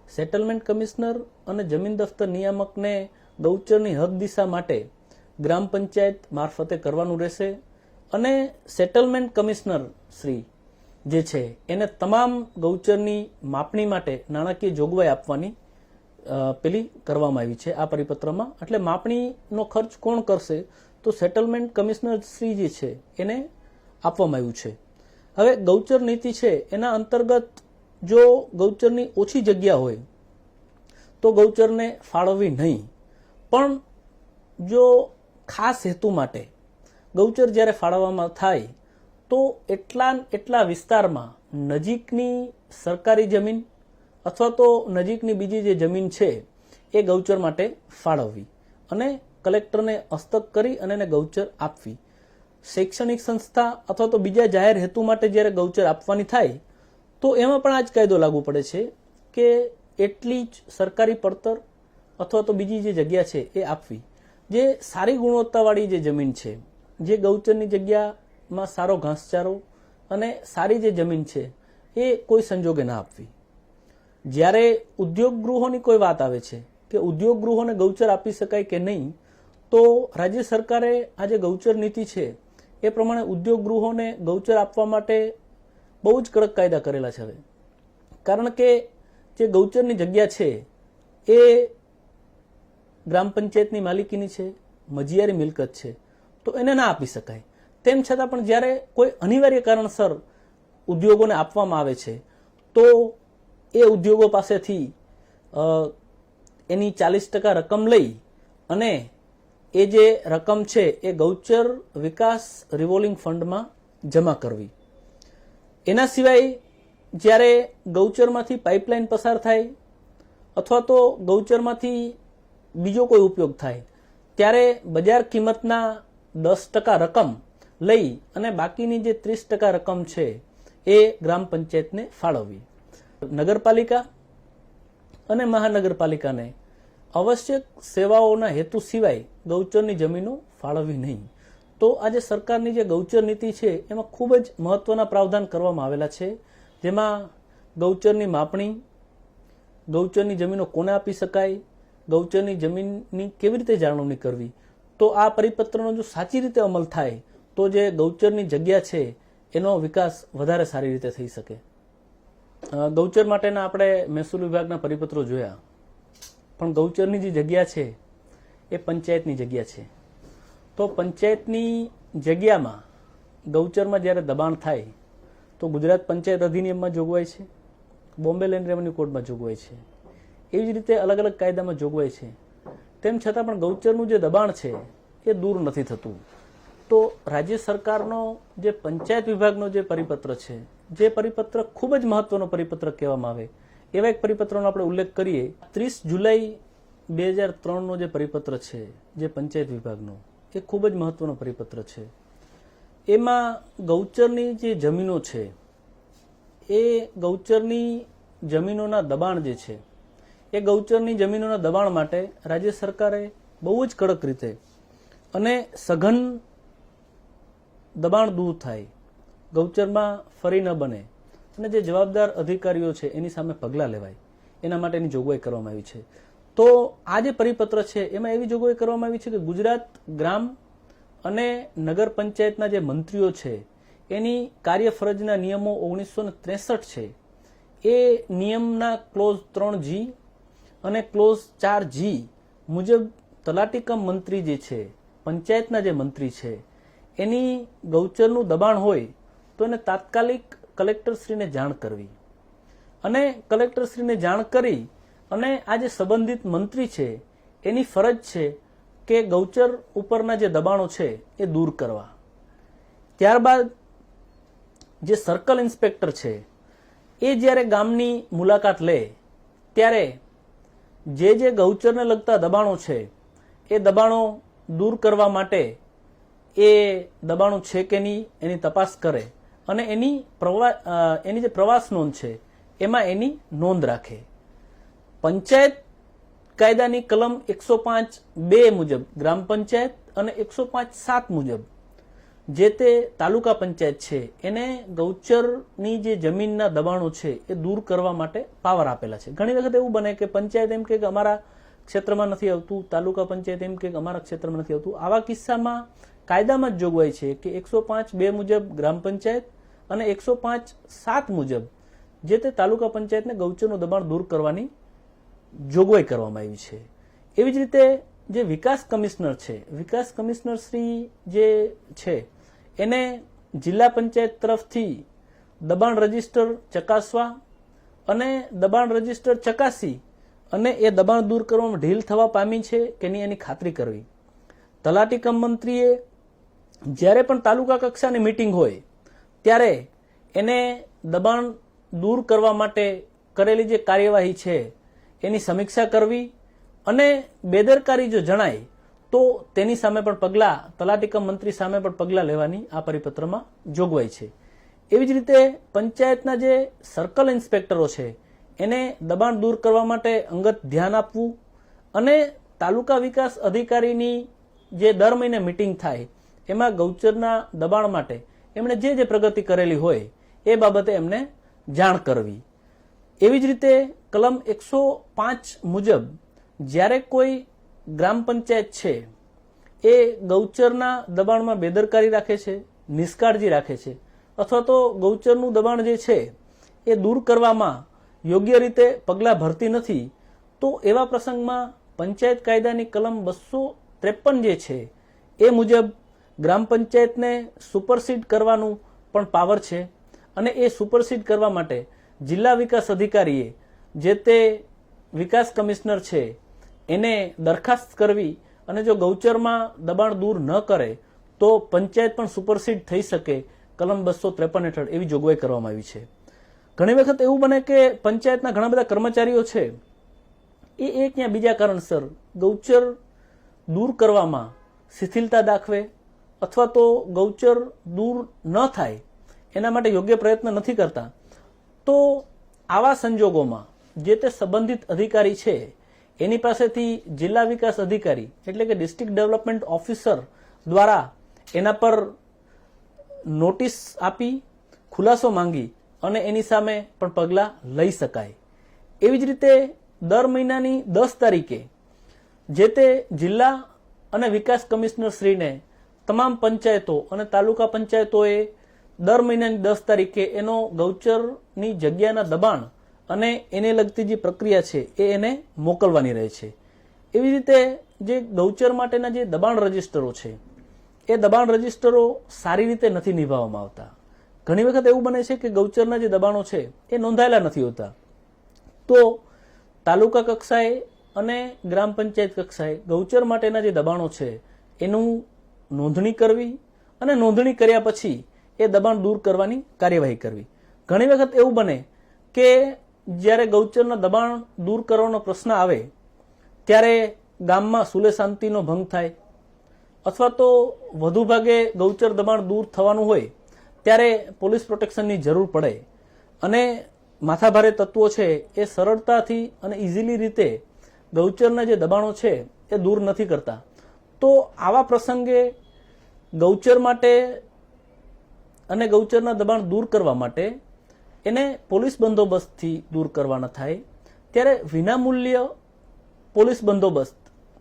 સેટલમેન્ટ કમિશનર અને જમીન દફતર નિયામકને ગૌચરની હદ દિશા માટે ગ્રામ પંચાયત મારફતે કરવાનું રહેશે અને સેટલમેન્ટ કમિશનર શ્રી જે છે એને તમામ ગૌચરની માપણી માટે નાણાકીય જોગવાઈ આપવાની પેલી કરવામાં આવી છે આ પરિપત્રમાં. એટલે માપણીનો ખર્ચ કોણ કરશે તો સેટલમેન્ટ કમિશનર શ્રી જે છે એને આપવામાં આવ્યું છે. હવે ગૌચર નીતિ છે એના અંતર્ગત જો ગૌચરની ઓછી જગ્યા હોય તો ગૌચરને ફાળવવી નહીં, પણ જો ખાસ હેતુ માટે ગૌચર જ્યારે ફાળવવામાં થાય તો એટલા વિસ્તારમાં નજીકની સરકારી જમીન અથવા તો નજીકની બીજી જે જમીન છે એ ગૌચર માટે ફાળવવી અને કલેક્ટરને હસ્તક કરી અને એને ગૌચર આપવી. શૈક્ષણિક સંસ્થા અથવા તો બીજા જાહેર હેતુ માટે જ્યારે ગૌચર આપવાની થાય તો એમાં પણ આ જ કાયદો લાગુ પડે છે કે એટલી જ સરકારી પડતર અથવા તો બીજી જે જગ્યા છે એ આપવી. જે સારી ગુણવત્તાવાળી જે જમીન છે, જે ગૌચરની જગ્યામાં સારો ઘાસચારો અને સારી જે જમીન છે એ કોઈ સંજોગે ના આપવી. જ્યારે ઉદ્યોગ ગૃહોની કોઈ વાત આવે છે કે ઉદ્યોગ ગૃહોને ગૌચર આપી શકાય કે નહીં, તો રાજ્ય સરકારે આ જે ગૌચર નીતિ છે એ પ્રમાણે ઉદ્યોગ ગૃહોને ગૌચર આપવા માટે બહુ જ કડક કાયદા કરેલા છે હવે. કારણ કે જે ગૌચરની જગ્યા છે એ ગ્રામ પંચાયતની માલિકીની છે, મજીયારી મિલકત છે, તો એને ના આપી શકાય. તેમ છતાં પણ જ્યારે કોઈ અનિવાર્ય કારણસર ઉદ્યોગોને આપવામાં આવે છે તો એ ઉદ્યોગો પાસેથી એની 40% રકમ લઈ અને એ જે રકમ છે એ ગૌચર વિકાસ રિવોલ્વિંગ ફંડમાં જમા કરવી. એના સિવાય જ્યારે ગૌચરમાંથી પાઇપલાઇન પસાર થાય અથવા તો ગૌચરમાંથી બીજો કોઈ ઉપયોગ થાય ત્યારે બજાર કિંમતના 10% રકમ લઈ અને બાકીની જે 30% રકમ છે એ ગ્રામ પંચાયતને ફાળવવી. નગરપાલિકા અને મહાનગરપાલિકાને આવશ્યક સેવાઓના હેતુ સિવાય ગૌચરની જમીનો ફાળવવી નહીં. તો આજે સરકારની જે ગૌચર નીતિ છે એમાં ખૂબ જ મહત્વના પ્રાવધાન કરવામાં આવેલા છે, જેમાં ગૌચરની માપણી, ગૌચરની જમીનો કોને આપી શકાય, ગૌચરની જમીનની કેવી રીતે જાળવણી કરવી. તો આ પરિપત્રનો જો સાચી રીતે અમલ થાય તો જે ગૌચરની જગ્યા છે એનો વિકાસ વધારે સારી રીતે થઈ શકે. ગૌચર માટેના આપણે મહેસૂલ વિભાગના પરિપત્રો જોયા, પણ ગૌચરની જે જગ્યા છે એ પંચાયતની જગ્યા છે. તો પંચાયતની જગ્યામાં ગૌચરમાં જ્યારે દબાણ થાય તો ગુજરાત પંચાયત અધિનિયમમાં જોગવાઈ છે, બોમ્બે લેન્ડ રેવન્યુ કોડમાં જોગવાઈ છે, એવી જ રીતે અલગ અલગ કાયદામાં જોગવાઈ છે. તેમ છતાં પણ ગૌચરનું જે દબાણ છે એ દૂર નથી થતું. તો રાજ્ય સરકારનો જે પંચાયત વિભાગનો જે પરિપત્ર છે, જે પરિપત્ર ખૂબ જ મહત્વનો પરિપત્ર કહેવામાં આવે એવા એક પરિપત્રનો આપણે ઉલ્લેખ કરીએ. 30 જુલાઈ 2003નો જે પરિપત્ર છે જે પંચાયત વિભાગનો, એ ખૂબ જ મહત્વનો પરિપત્ર છે. એમાં ગૌચરની જે જમીનો છે એ ગૌચરની જમીનોના દબાણ જે છે એ ગૌચરની જમીનોના દબાણ માટે રાજ્ય સરકારે બહુ જ કડક રીતે અને સઘન દબાણ દૂર થાય, ગૌચરમાં ફરી ન બને અને જે જવાબદાર અધિકારીઓ છે એની સામે પગલાં લેવાય, એના માટેની જોગવાઈ કરવામાં આવી છે. તો આ જે પરિપત્ર છે એમાં એવી જોગવાઈ કરવામાં આવી છે કે ગુજરાત ગ્રામ અને નગર પંચાયતના જે મંત્રીઓ છે એની કાર્યફરજના નિયમો 1963 છે એ નિયમના ક્લોઝ 3G અને ક્લોઝ 4G મુજબ તલાટી કમ મંત્રી જે છે, પંચાયતના જે મંત્રી છે, એની ગૌચરનું દબાણ હોય તો એને તાત્કાલિક કલેક્ટરશ્રીને જાણ કરવી અને કલેક્ટરશ્રીને જાણ કરી અને આ જે સંબંધિત મંત્રી છે એની ફરજ છે કે ગૌચર ઉપરના જે દબાણો છે એ દૂર કરવા. ત્યારબાદ જે સર્કલ ઇન્સ્પેક્ટર છે એ જ્યારે ગામની મુલાકાત લે ત્યારે જે ગૌચરને લગતા દબાણો છે એ દબાણો દૂર કરવા માટે એ દબાણો છે કે નહીં એની તપાસ કરે અને એની જે પ્રવાસ નોંધ છે એમાં એની નોંધ રાખે. પંચાયત કાયદાની કલમ 105(2) મુજબ ગ્રામ પંચાયત અને 105(7) મુજબ જે તે તાલુકા પંચાયત છે એને ગૌચરની જે જમીનના દબાણો છે એ દૂર કરવા માટે પાવર આપેલા છે. ઘણી વખત એવું બને કે પંચાયત એમ કે અમારા ક્ષેત્રમાં નથી આવતું, તાલુકા પંચાયત એમ કે અમારા ક્ષેત્રમાં નથી આવતું. આવા કિસ્સામાં કાયદામાં જ જોગવાઈ છે કે 105(2) મુજબ ગ્રામ પંચાયત અને 105(7) મુજબ જે તે તાલુકા પંચાયતને ગૌચરનું દબાણ દૂર કરવાની જોગવાઈ કરવામાં આવી છે. એવી જ રીતે જે વિકાસ કમિશનર છે, વિકાસ કમિશનર શ્રી જે છે એને જિલ્લા પંચાયત તરફથી દબાણ રજીસ્ટર ચકાસવા અને દબાણ રજીસ્ટર ચકાસી અને એ દબાણ દૂર કરવામાં ઢીલ થવા પામી છે કે નહીં એની ખાતરી કરવી. તલાટી કમ મંત્રીએ જ્યારે પણ તાલુકા કક્ષાની મીટિંગ હોય ત્યારે એને દબાણ દૂર કરવા માટે કરેલી જે કાર્યવાહી છે એની સમીક્ષા કરવી અને બેદરકારી જો જણાય તો તેની સામે પણ પગલાં, તલાટી કમ મંત્રી સામે પણ પગલાં લેવાની આ પરિપત્રમાં જોગવાઈ છે. એવી જ રીતે પંચાયતના જે સર્કલ ઇન્સ્પેક્ટરો છે એને દબાણ દૂર કરવા માટે અંગત ધ્યાન આપવું અને તાલુકા વિકાસ અધિકારીની જે દર મહિને મિટિંગ થાય એમાં ગૌચરના દબાણ માટે એમણે જે પ્રગતિ કરેલી હોય એ બાબતે એમને જાણ કરવી. એવી જ રીતે કલમ 105 મુજબ જ્યારે કોઈ ગ્રામ પંચાયત છે એ ગૌચરના દબાણમાં બેદરકારી રાખે છે, નિષ્કાળજી રાખે છે અથવા તો ગૌચરનું દબાણ જે છે એ દૂર કરવામાં યોગ્ય રીતે પગલાં ભરતી નથી, તો એવા પ્રસંગમાં પંચાયત કાયદાની કલમ 253 જે છે એ મુજબ ગ્રામ પંચાયતને સુપરસીડ કરવાનું પણ પાવર છે અને એ સુપરસીડ કરવા માટે જિલ્લા વિકાસ અધિકારીએ જે તે વિકાસ કમિશનર છે એને દરખાસ્ત કરવી અને જો ગૌચરમાં દબાણ દૂર ન કરે તો પંચાયત પણ સુપરસીડ થઈ શકે કલમ 253 હેઠળ એવી જોગવાઈ કરવામાં આવી છે. ઘણી વખત એવું બને કે પંચાયતના ઘણા બધા કર્મચારીઓ છે એ એક યા બીજા કારણસર ગૌચર દૂર કરવામાં શિથિલતા દાખવે અથવા તો ગૌચર દૂર ન થાય એના માટે યોગ્ય પ્રયત્ન નથી કરતા, તો આવા સંજોગોમાં જે તે સંબંધિત અધિકારી છે એની પાસેથી જિલ્લા વિકાસ અધિકારી એટલે કે ડિસ્ટ્રિક્ટ ડેવલપમેન્ટ ઓફિસર દ્વારા એના પર નોટિસ આપી ખુલાસો માંગી અને એની સામે પણ પગલાં લઈ શકાય. એવી જ રીતે દર મહિનાની 10 તારીખે જે તે જિલ્લા અને વિકાસ કમિશનર શ્રીને તમામ પંચાયતો અને તાલુકા પંચાયતોએ દર મહિનાની 10 તારીખે એનો ગૌચરની જગ્યાના દબાણ અને એને લગતી જે પ્રક્રિયા છે એને મોકલવાની રહે છે. એવી રીતે જે ગૌચર માટેના જે દબાણ રજીસ્ટરો છે એ દબાણ રજીસ્ટરો સારી રીતે નથી નિભાવવામાં આવતા. ઘણી વખત એવું બને છે કે ગૌચરના જે દબાણો છે એ નોંધાયેલા નથી હોતા, તો તાલુકા કક્ષાએ અને ગ્રામ પંચાયત કક્ષાએ ગૌચર માટેના જે દબાણો છે એનું નોંધણી કરવી અને નોંધણી કર્યા પછી એ દબાણ દૂર કરવાની કાર્યવાહી કરવી. ઘણી વખત એવું બને કે જ્યારે ગૌચરના દબાણ દૂર કરવાનો પ્રશ્ન આવે ત્યારે ગામમાં સુલે શાંતિનો ભંગ થાય અથવા તો વધુ ભાગે ગૌચર દબાણ દૂર થવાનું હોય ત્યારે પોલીસ પ્રોટેક્શનની જરૂર પડે અને માથાભારે તત્વો છે એ સરળતાથી અને ઇઝીલી રીતે ગૌચરના જે દબાણો છે એ દૂર નથી કરતા. તો આવા પ્રસંગે ગૌચર માટે અને ગૌચરના દબાણ દૂર કરવા માટે એને પોલીસ બંદોબસ્તથી દૂર કરવાના થાય ત્યારે વિનામૂલ્ય પોલીસ બંદોબસ્ત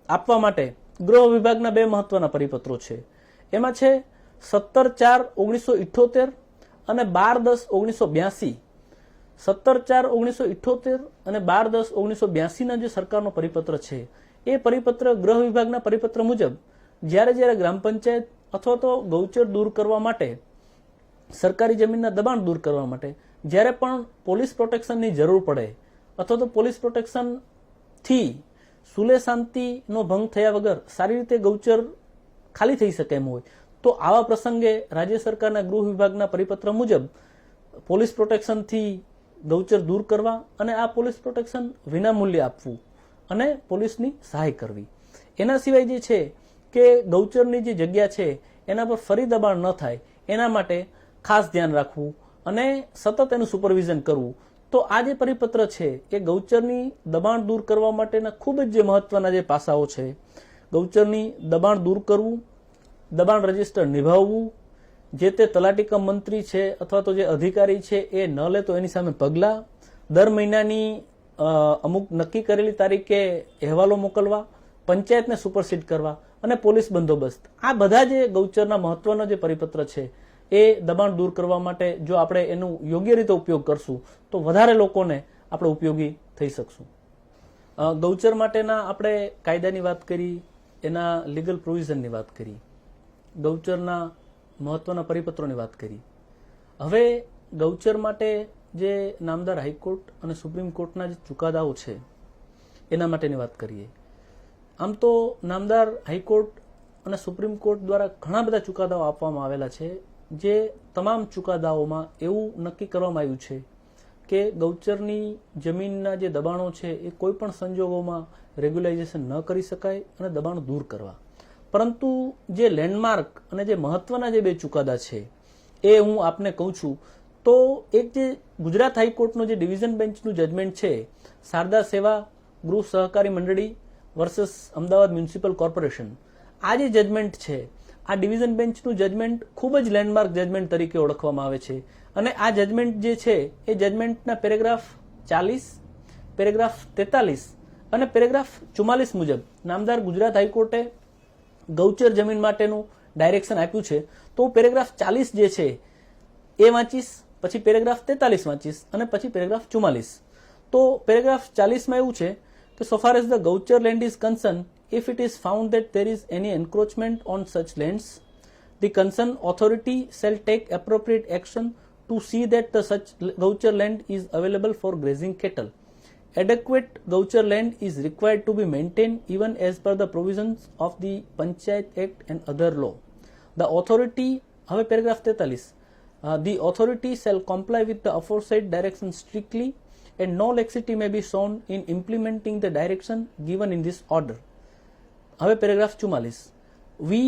આપવા માટે ગૃહ વિભાગના 2 મહત્વના પરિપત્રો છે. એમાં છે 17/4/1978 અને 12/10/1982. 17/4/1978 અને 12/10/1982 જે સરકારનો પરિપત્ર છે એ પરિપત્ર ગૃહ વિભાગના પરિપત્ર મુજબ જ્યારે ગ્રામ પંચાયત અથવા તો ગૌચર દૂર કરવા માટે, સરકારી જમીનના દબાણ દૂર કરવા માટે જ્યારે પણ પોલીસ પ્રોટેક્શનની જરૂર પડે અથવા તો પોલીસ પ્રોટેક્શનથી સુલે શાંતિનો ભંગ થયા વગર સારી રીતે ગૌચર ખાલી થઈ શકે એમ હોય તો આવા પ્રસંગે રાજ્ય સરકારના ગૃહ વિભાગના પરિપત્ર મુજબ પોલીસ પ્રોટેક્શનથી ગૌચર દૂર કરવા અને આ પોલીસ પ્રોટેક્શન વિનામૂલ્યે આપવું અને પોલીસની સહાય કરવી. એના સિવાય જે છે કે ગૌચરની જે જગ્યા છે એના પર ફરી દબાણ ન થાય એના માટે ખાસ ધ્યાન રાખવું અને સતત એનું સુપરવિઝન કરવું. તો આ જે પરિપત્ર છે એ ગૌચરની દબાણ દૂર કરવા માટેના ખૂબ જ જે મહત્વના જે પાસાઓ છે, ગૌચરની દબાણ દૂર કરવું, દબાણ રજીસ્ટર નિભાવવું, જે તે તલાટી કમ મંત્રી છે અથવા તો જે અધિકારી છે એ ન લે તો એની સામે પગલાં, દર મહિનાની અમુક નક્કી કરેલી તારીખે અહેવાલો મોકલવા, પંચાયતને સુપરસીડ કરવા અને પોલીસ બંદોબસ્ત, આ બધા જે ગૌચરના મહત્વનો જે પરિપત્ર છે એ દબાણ દૂર કરવા માટે જો આપણે એનું યોગ્ય રીતે ઉપયોગ કરશું તો વધારે લોકોને આપણે ઉપયોગી થઈ શકશું. ગૌચર માટેના આપણે કાયદાની વાત કરી, એના લીગલ પ્રોવિઝનની વાત કરી, ગૌચરના મહત્વના પરિપત્રોની વાત કરી. હવે ગૌચર માટે જે નામદાર હાઈકોર્ટ અને સુપ્રીમ કોર્ટના જે ચુકાદાઓ છે એના માટેની વાત કરીએ. આમ તો નામદાર હાઈકોર્ટ અને સુપ્રીમ કોર્ટ દ્વારા ઘણા બધા ચુકાદાઓ આપવામાં આવેલા છે, જે તમામ ચુકાદાઓમાં એવું નક્કી કરવામાં આવ્યું છે કે ગૌચરની જમીનના જે દબાણો છે એ કોઈ પણ સંજોગોમાં રેગ્યુલાઇઝેશન ન કરી શકાય અને દબાણ દૂર કરવા. પરંતુ જે લેન્ડમાર્ક અને જે મહત્વના જે બે ચુકાદા છે એ હું આપને કહું છું. તો એક જે ગુજરાત હાઈકોર્ટનું જે ડિવિઝન બેન્ચનું જજમેન્ટ છે, શારદા સેવા ગૃહ સહકારી મંડળી વર્સસ અમદાવાદ મ્યુનિસિપલ કોર્પોરેશન, આ જે જજમેન્ટ છે, આ ડિવિઝન બેન્ચનું જજમેન્ટ ખૂબ જ લેન્ડમાર્ક જજમેન્ટ તરીકે ઓળખવામાં આવે છે. અને આ જજમેન્ટ જે છે એ જજમેન્ટના પેરેગ્રાફ 40, પેરેગ્રાફ 43 અને પેરેગ્રાફ 44 મુજબ નામદાર ગુજરાત હાઈકોર્ટે ગૌચર જમીન માટેનું ડાયરેક્શન આપ્યું છે. તો પેરેગ્રાફ 40 જે છે એ વાંચીશ, પછી પેરેગ્રાફ 43 વાંચીશ અને પછી પેરેગ્રાફ 44. તો પેરેગ્રાફ 40 માં એવું છે કે so far as the gaucher land is concerned, if it is found that there is any encroachment on such lands, the concerned authority shall take appropriate action to see that the such gaucher land is available for grazing cattle. Adequate gaucher land is required to be maintained even as per the provisions of the Panchayat Act and other law. The authority, હવે paragraph 43, the authority shall comply with the aforesaid direction strictly and no laxity may be shown in implementing the direction given in this order. હવે paragraph 44, we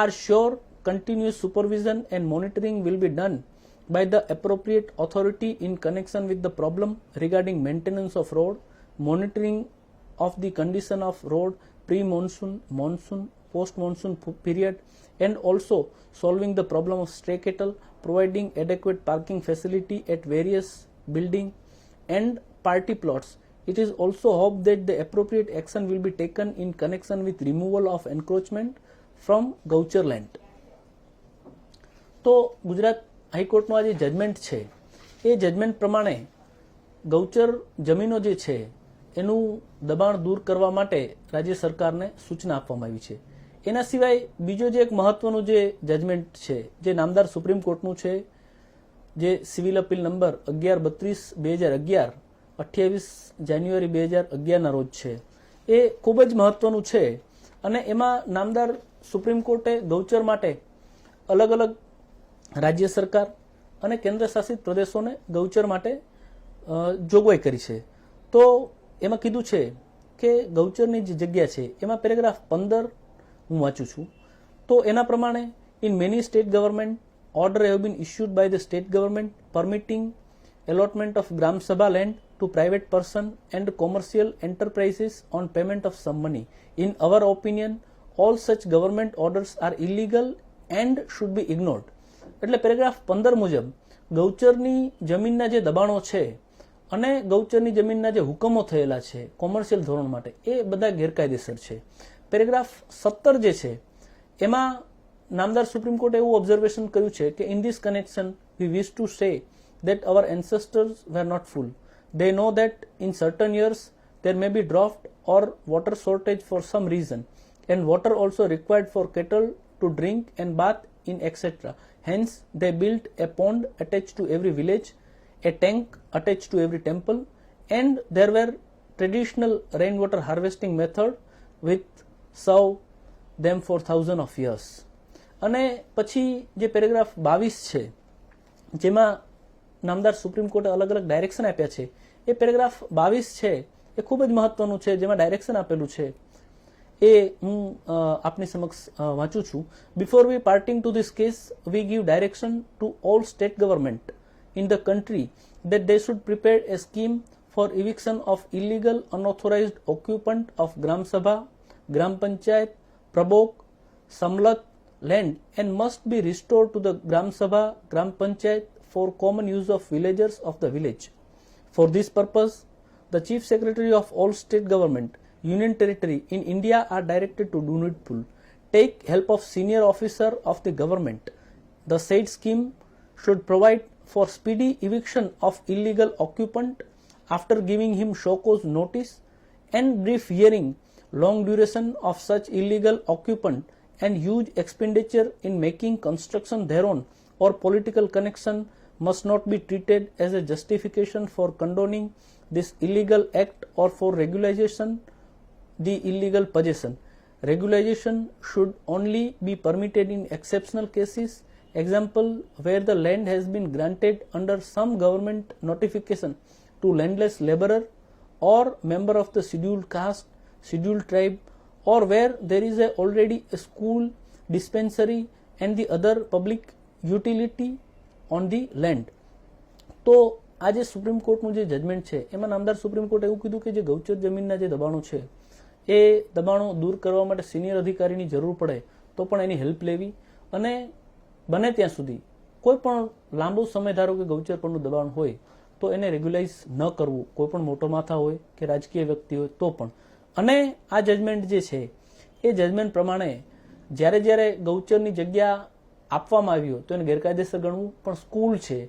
are sure continuous supervision and monitoring will be done by the appropriate authority in connection with the problem regarding maintenance of road, monitoring of the condition of road pre-monsoon, monsoon, post-monsoon period, and also solving the problem of stray cattle, providing adequate parking facility at various building and party plots. It is also hoped that the appropriate action will be taken in connection with removal of encroachment from gaucher land. તો ગુજરાત હાઈકોર્ટનું આ જે judgment છે એ judgement પ્રમાણે ગૌચર જમીનો જે છે એનું દબાણ દૂર કરવા માટે રાજ્ય સરકારને સૂચના આપવામાં આવી છે. એના સિવાય બીજો જે એક મહત્વનું જે જજમેન્ટ છે જે નામદાર સુપ્રીમ કોર્ટનું છે, જે સિવિલ અપીલ નંબર 1132/2011 28 જાન્યુઆરી 2011ના રોજ છે, એ ખૂબ જ મહત્વનું છે. અને એમાં નામદાર સુપ્રીમ કોર્ટે ગૌચર માટે અલગ અલગ રાજ્ય સરકાર અને કેન્દ્ર શાસિત પ્રદેશોને ગૌચર માટે જોગવાઈ કરી છે. તો એમાં કીધું છે કે ગૌચરની જે જગ્યા છે એમાં પેરેગ્રાફ 15 હું વાંચું છું. તો એના પ્રમાણે in many state government order have been issued by the state government permitting allotment of Gram Sabha land to private person and commercial enterprises on payment of some money. In our opinion, all such government orders are illegal and should be ignored. એટલે paragraph 15 મુજબ ગૌચરની જમીનના જે દબાણો છે અને ગૌચરની જમીનના જે હુકમો થયેલા છે કોમર્શિયલ ધોરણ માટે એ બધા ગેરકાયદેસર છે. પેરેગ્રાફ 17 જે છે એમાં નામદાર સુપ્રીમ કોર્ટે એવું ઓબ્ઝર્વેશન કર્યું છે કે in this connection we wish to say that our ancestors were not fool. They know that in certain years there may be drought or water shortage for some reason, and water also required for cattle to drink and bath in etc. Hence they built a pond attached to every village, a tank attached to every temple, and there were traditional rainwater harvesting method which serve them for thousands of years. અને પછી જે paragraph 22 છે જેમાં નામદાર supreme કોર્ટે અલગ અલગ direction આપ્યા છે, એ પેરેગ્રાફ 22 છે એ ખૂબ જ મહત્વનું છે. જેમાં ડાયરેક્શન આપેલું છે એ હું આપની સમક્ષ વાંચું છું. Before we parting two this case we give direction to all state government in the country that they should prepare a scheme for eviction of illegal unauthorized occupant of Gram Sabha, Gram Panchayat, Prabok, Samlat land and must be restored to the Gram Sabha, Gram Panchayat for common use of villagers of the village. For this purpose, the Chief Secretary of all state government, union territory in India are directed to do needful. Take help of senior officer of the government. The said scheme should provide for speedy eviction of illegal occupant after giving him show cause notice and brief hearing. Long duration of such illegal occupant and huge expenditure in making construction thereon or political connection must not be treated as a justification for condoning this illegal act or for regularization the illegal possession. Regularization should only be permitted in exceptional cases example where the land has been granted under some government notification to landless laborer or member of the scheduled caste, scheduled tribe, or where there is already a school, dispensary and the other public utility on the land. તો આ જે supreme કોર્ટનું જે judgment છે એમાં નામદાર supreme કોર્ટે એવું કીધું કે જે ગૌચર જમીનના જે દબાણો છે એ દબાણો દૂર કરવા માટે સિનિયર અધિકારીની જરૂર પડે તો પણ એની હેલ્પ લેવી અને બને ત્યાં સુધી કોઈ પણ લાંબો સમય ધારો કે ગૌચર પરનું દબાણ હોય તો એને રેગ્યુલાઇઝ ન કરવું, કોઈ પણ મોટો માથા હોય કે રાજકીય વ્યક્તિ હોય તો પણ. અને આ જજમેન્ટ જે છે એ જજમેન્ટ પ્રમાણે જ્યારે જ્યારે ગૌચરની જગ્યા આપવામાં આવી હોય તો એને ગેરકાયદેસર ગણવું, પણ સ્કૂલ છે,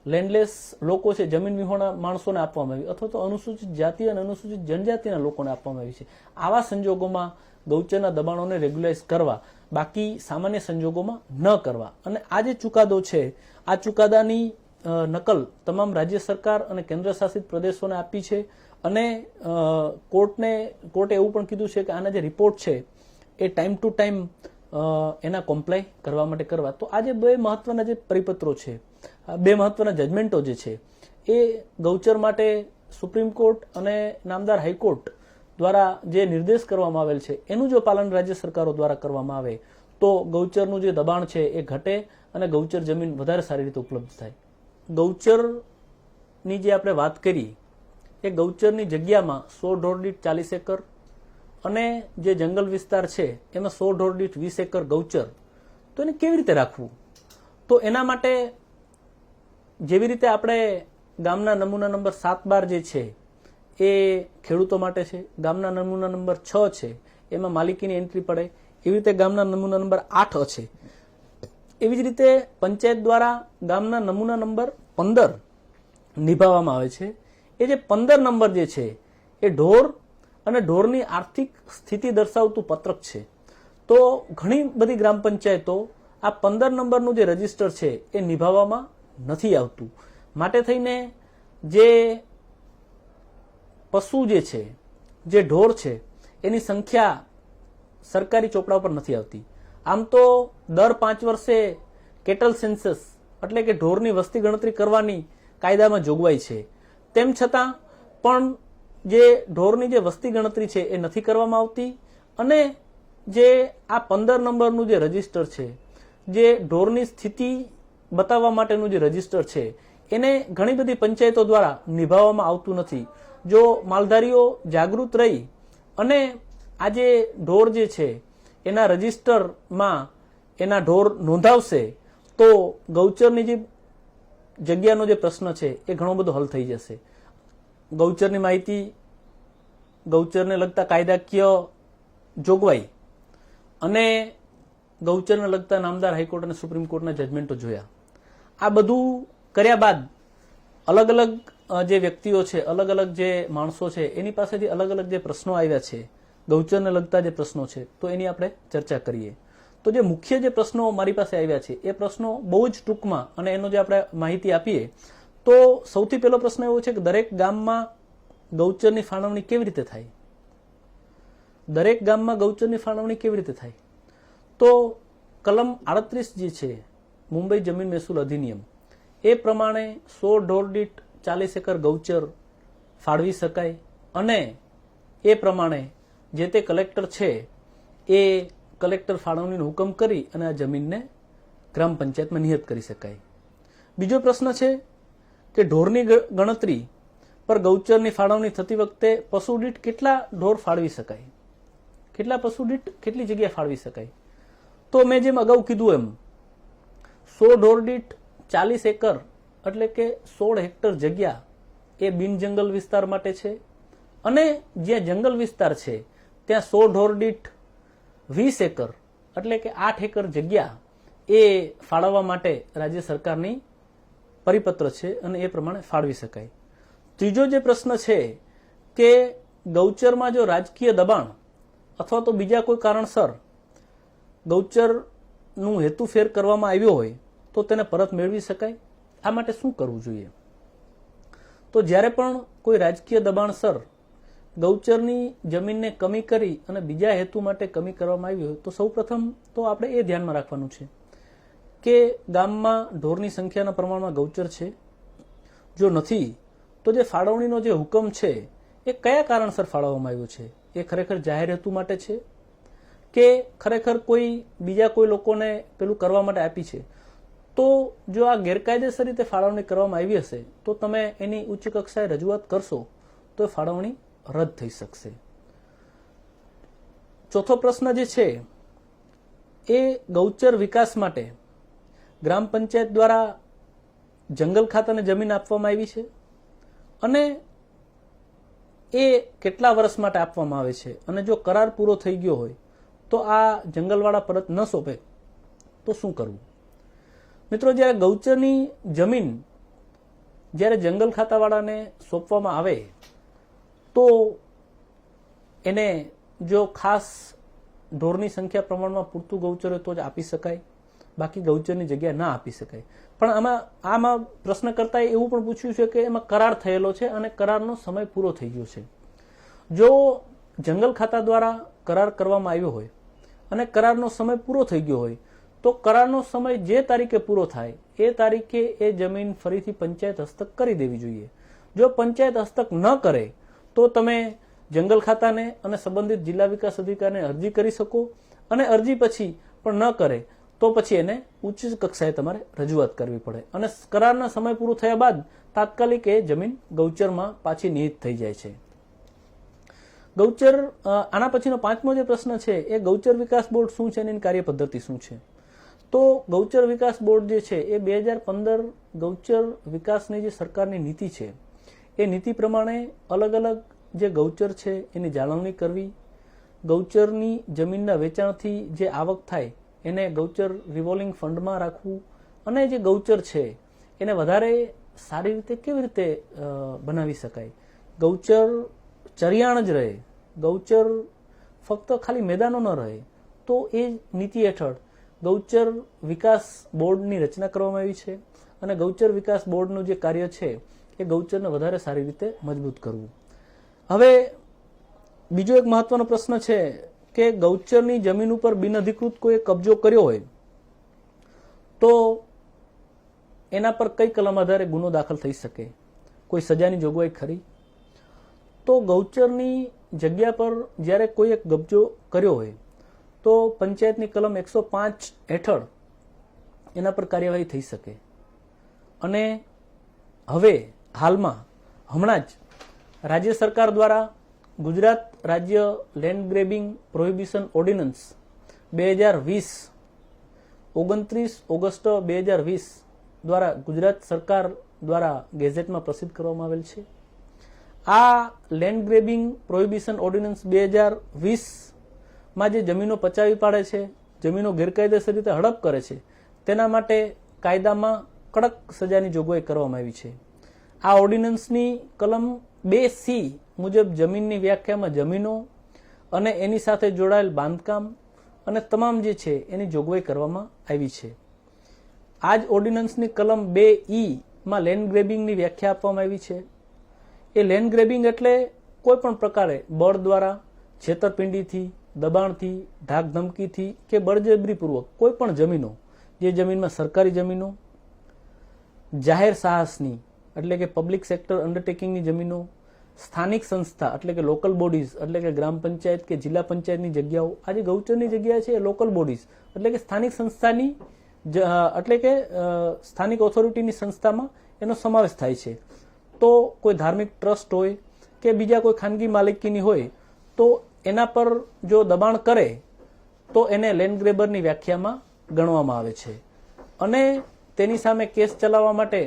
લેન્ડલેસ લોકો છે, જમીન વિહોણા માણસોને આપવામાં આવી અથવા તો અનુસૂચિત જાતિ અને અનુસૂચિત જનજાતિના લોકોને આપવામાં આવી છે. આવા સંજોગોમાં ગૌચરના દબાણોને રેગ્યુલાઇઝ કરવા, બાકી સામાન્ય સંજોગોમાં ન કરવા. અને આ જે ચુકાદો છે આ ચુકાદાની નકલ તમામ રાજ્ય સરકાર અને કેન્દ્ર શાસિત પ્રદેશોને આપી છે અને કોર્ટે એવું પણ કીધું છે કે આના જે રિપોર્ટ છે એ ટાઈમ ટુ ટાઈમ એના કોમ્પ્લાય કરવા માટે કરવા. તો આ જે બે મહત્વના જે પરિપત્રો છે, બે મહત્વના જજમેન્ટો જે છે એ ગૌચર માટે સુપ્રીમ કોર્ટ અને નામદાર હાઈકોર્ટ દ્વારા જે નિર્દેશ કરવામાં આવેલ છે એનું જો પાલન રાજ્ય સરકારો દ્વારા કરવામાં આવે તો ગૌચરનું જે દબાણ છે એ ઘટે અને ગૌચર જમીન વધારે સારી રીતે ઉપલબ્ધ થાય. ગૌચરની જે આપણે વાત કરી એ ગૌચરની જગ્યામાં 100 ઢોર દીઠ 40 એકર અને જે જંગલ વિસ્તાર છે એમાં 100 ઢોર દીઠ 20 એકર ગૌચર. તો એને કેવી રીતે રાખવું? તો એના માટે જેવી રીતે આપણે ગામના નમૂના નંબર 7-12 જે છે એ ખેડૂતો માટે છે, ગામના નમૂના નંબર 6 છે એમાં માલિકીની એન્ટ્રી પડે, એવી રીતે ગામના નમૂના નંબર 8 છે. એવી જ રીતે પંચાયત દ્વારા ગામના નમૂના નંબર 15 નિભાવવામાં આવે છે. એ જે 15 નંબર જે છે એ ઢોર અને ઢોરની આર્થિક સ્થિતિ દર્શાવતું પત્રક છે. તો ઘણી બધી ગ્રામ પંચાયતો આ 15 નંબરનું જે રજીસ્ટર છે એ નિભાવવામાં નથી આવતું. માટે થઈને જે પશુ જે છે, જે ઢોર છે એની સંખ્યા સરકારી ચોપડા પર નથી આવતી. આમ તો દર 5 વર્ષે કેટલ સેન્સસ એટલે કે ઢોરની વસ્તી ગણતરી કરવાની કાયદામાં જોગવાઈ છે. તેમ છતાં પણ જે ઢોરની જે વસ્તી ગણતરી છે એ નથી કરવામાં આવતી અને જે આ 15 નંબરનું જે રજીસ્ટર છે, જે ઢોરની સ્થિતિ બતાવવા માટેનું જે રજીસ્ટર છે એને ઘણી બધી પંચાયતો દ્વારા નિભાવવામાં આવતું નથી. જો માલધારીઓ જાગૃત રહી અને આ જે ઢોર જે છે એના રજીસ્ટરમાં એના ઢોર નોંધાવશે તો ગૌચરની જે જગ્યાનો જે પ્રશ્ન છે એ ઘણો બધો હલ થઈ જશે. ગૌચરની માહિતી, ગૌચરને લગતા કાયદાકીય જોગવાઈ અને ગૌચરને લગતા નામદાર હાઈકોર્ટ અને સુપ્રીમ કોર્ટના જજમેન્ટો જોયા. આ બધું કર્યા બાદ અલગ અલગ જે વ્યક્તિઓ છે, અલગ અલગ જે માણસો છે એની પાસેથી અલગ અલગ જે પ્રશ્નો આવ્યા છે, ગૌચરને લગતા જે પ્રશ્નો છે તો એની આપણે ચર્ચા કરીએ. તો જે મુખ્ય જે પ્રશ્નો મારી પાસે આવ્યા છે એ પ્રશ્નો બહુ જ ટૂંકમાં અને એનો જે આપણે માહિતી આપીએ તો સૌથી પહેલો પ્રશ્ન એવો છે કે દરેક ગામમાં ગૌચરની ફાળવણી કેવી રીતે થાય? દરેક ગામમાં ગૌચરની ફાળવણી કેવી રીતે થાય? તો કલમ 38 જે છે મુંબઈ જમીન મહેસૂલ અધિનિયમ એ પ્રમાણે 100 ઢોર દીઠ 40 એકર ગૌચર ફાળવી શકાય અને એ પ્રમાણે જે તે કલેક્ટર છે એ કલેક્ટર ફાળવણીનો હુકમ કરી અને આ જમીનને ગ્રામ પંચાયતમાં નિયત કરી શકાય. બીજો પ્રશ્ન છે કે ઢોરની ગણતરી પર ગૌચરની ફાળવણી થતી વખતે પશુ દીઠ કેટલા ઢોર ફાળવી શકાય? કેટલા પશુ દીઠ કેટલી જગ્યા ફાળવી શકાય? તો મેં જેમ અગાઉ કીધું એમ 100 ઢોર દીઠ 40 એકર એટલે કે 16 હેક્ટર જગ્યા એ બિન જંગલ વિસ્તાર માટે છે અને જ્યાં જંગલ વિસ્તાર છે ત્યાં 100 ઢોર દીઠ 20 એકર એટલે કે 8 એકર જગ્યા એ ફાળવવા માટે રાજ્ય સરકારની પરિપત્ર છે અને એ પ્રમાણે ફાળવી શકાય. ત્રીજો જે પ્રશ્ન છે કે ગૌચરમાં જો રાજકીય દબાણ અથવા તો બીજા કોઈ કારણસર ગૌચરનું હેતુફેર કરવામાં આવ્યો હોય તો તેને પરત મેળવી શકાય. આ માટે શું કરવું જોઈએ? તો જ્યારે પણ કોઈ રાજકીય દબાણસર ગૌચરની જમીનને કમી કરી અને બીજા હેતુ માટે કમી કરવામાં આવી હોય તો સૌપ્રથમ તો આપણે એ ધ્યાનમાં રાખવાનું છે કે ગામમાં ઢોરની સંખ્યાના પ્રમાણમાં ગૌચર છે? જો નથી તો જે ફાળવણીનો જે હુકમ છે એ કયા કારણસર ફાળવવામાં આવ્યો છે? એ ખરેખર જાહેર હેતુ માટે છે કે ખરેખર બીજા કોઈ લોકોને પેલું કરવા માટે આપી છે? તો જો આ ગેરકાયદેસર રીતે ફાળવણી કરવામાં આવી હશે તો તમે એની ઉચ્ચ કક્ષાએ રજૂઆત કરશો તો એ ફાળવણી રદ થઈ શકશે. ચોથો પ્રશ્ન જે છે એ ગૌચર વિકાસ માટે ગ્રામ પંચાયત દ્વારા જંગલ ખાતાને જમીન આપવામાં આવી છે અને એ કેટલા વર્ષ માટે આપવામાં આવે છે, અને જો કરાર પૂરો થઈ ગયો હોય તો આ જંગલવાળા પરત ન સોંપે તો શું કરવું? મિત્રો, જ્યારે ગૌચરની જમીન જ્યારે જંગલ ખાતાવાળાને સોંપવામાં આવે તો એને જો ખાસ ઢોરની સંખ્યા પ્રમાણમાં પૂરતું ગૌચર હોય તો જ આપી શકાય, બાકી ગૌચરની જગ્યા ના આપી શકાય. પણ આમાં પ્રશ્નકર્તાએ એવું પણ પૂછ્યું છે કે એમાં કરાર થયેલો છે અને કરારનો સમય પૂરો થઈ ગયો છે. જો જંગલ ખાતા દ્વારા કરાર કરવામાં આવ્યો હોય અને કરારનો સમય પૂરો થઈ ગયો હોય તો કરારનો સમય જે તારીખે પૂરો થાય એ તારીખે એ જમીન ફરીથી પંચાયત હસ્તક કરી દેવી જોઈએ. જો પંચાયત હસ્તક ન કરે તો તમે જંગલ ખાતાને અને સંબંધિત જિલ્લા વિકાસ અધિકારીને અરજી કરી શકો, અને અરજી પછી પણ ન કરે તો પછી એને ઉચ્ચ કક્ષાએ તમારે રજૂઆત કરવી પડે, અને કરારના સમય પૂરો થયા બાદ તાત્કાલિક એ જમીન ગૌચરમાં પાછી નિહિત થઈ જાય છે. ગૌચર આના પછીનો પાંચમો જે પ્રશ્ન છે એ ગૌચર વિકાસ બોર્ડ શું છે અને એની કાર્ય પદ્ધતિ શું છે? તો ગૌચર વિકાસ બોર્ડ જે છે એ 2015 ગૌચર વિકાસની જે સરકારની નીતિ છે એ નીતિ પ્રમાણે અલગ અલગ જે ગૌચર છે એની જાળવણી કરવી, ગૌચરની જમીનના વેચાણથી જે આવક થાય એને ગૌચર રિવોલ્વિંગ ફંડમાં રાખવું, અને જે ગૌચર છે એને વધારે સારી રીતે કેવી રીતે બનાવી શકાય, ગૌચર ચરિયાણ જ રહે, ગૌચર ફક્ત ખાલી મેદાનો ન રહે, તો એ નીતિ હેઠળ ગૌચર વિકાસ બોર્ડની રચના કરવામાં આવી છે. અને ગૌચર વિકાસ બોર્ડનું જે કાર્ય છે એ ગૌચરને વધારે સારી રીતે મજબૂત કરવું. હવે બીજો એક મહત્વનો પ્રશ્ન છે કે ગૌચરની જમીન ઉપર બિનઅધિકૃત કોઈ કબજો કર્યો હોય તો એના પર કઈ કલમ આધારે ગુનો દાખલ થઈ શકે? કોઈ સજાની જોગવાઈ ખરી? તો ગૌચરની જગ્યા પર જ્યારે કોઈ એક કબજો કર્યો હોય તો પંચાયતની કલમ 105 હેઠળ એના પર કાર્યવાહી થઈ શકે. અને હવે હમણાં જ રાજ્ય સરકાર દ્વારા ગુજરાત રાજ્ય land grabbing prohibition ordnance 2020 29 August 2020 દ્વારા ગુજરાત સરકાર દ્વારા ગેઝેટમાં પ્રસિદ્ધ કરવામાં આવેલ છે. આ લેન્ડ ગ્રેબિંગ પ્રોહિબિશન ઓર્ડિનન્સ 2020માં જે જમીનો પચાવી પાડે છે, જમીનો ગેરકાયદેસર રીતે હડપ કરે છે, તેના માટે કાયદામાં કડક સજાની જોગવાઈ કરવામાં આવી છે. આ ઓર્ડિનન્સની કલમ 2C મુજબ જમીનની વ્યાખ્યામાં જમીનો અને એની સાથે જોડાયેલ બાંધકામ અને તમામ જે છે એની જોગવાઈ કરવામાં આવી છે. આ જ ઓર્ડિનન્સની કલમ 2E માં લેન્ડ ગ્રેબિંગની વ્યાખ્યા આપવામાં આવી છે. એ લેન્ડ ગ્રેબિંગ એટલે કોઈ પણ પ્રકારે બળ દ્વારા, છેતરપિંડીથી, દબાણથી, ધાક ધમકીથી કે બળજબરીપૂર્વક કોઈ પણ જમીનો, જે જમીનમાં સરકારી જમીનો, જાહેર સાહસની એટલે કે પબ્લિક સેક્ટર અન્ડરટેકિંગની જમીનો, સ્થાનિક સંસ્થા એટલે કે લોકલ બોડીઝ એટલે કે ગ્રામ પંચાયત કે જિલ્લા પંચાયતની જગ્યાઓ, આ જે ગૌચરની જગ્યા છે એ લોકલ બોડીઝ એટલે કે સ્થાનિક સંસ્થાની એટલે કે સ્થાનિક ઓથોરિટીની સંસ્થામાં એનો સમાવેશ થાય છે. તો કોઈ ધાર્મિક ટ્રસ્ટ હોય કે બીજા કોઈ ખાનગી માલિકીની હોય તો એના પર જો દબાણ કરે તો એને લેન્ડ ગ્રેબરની વ્યાખ્યામાં ગણવામાં આવે છે. અને તેની સામે કેસ ચલાવવા માટે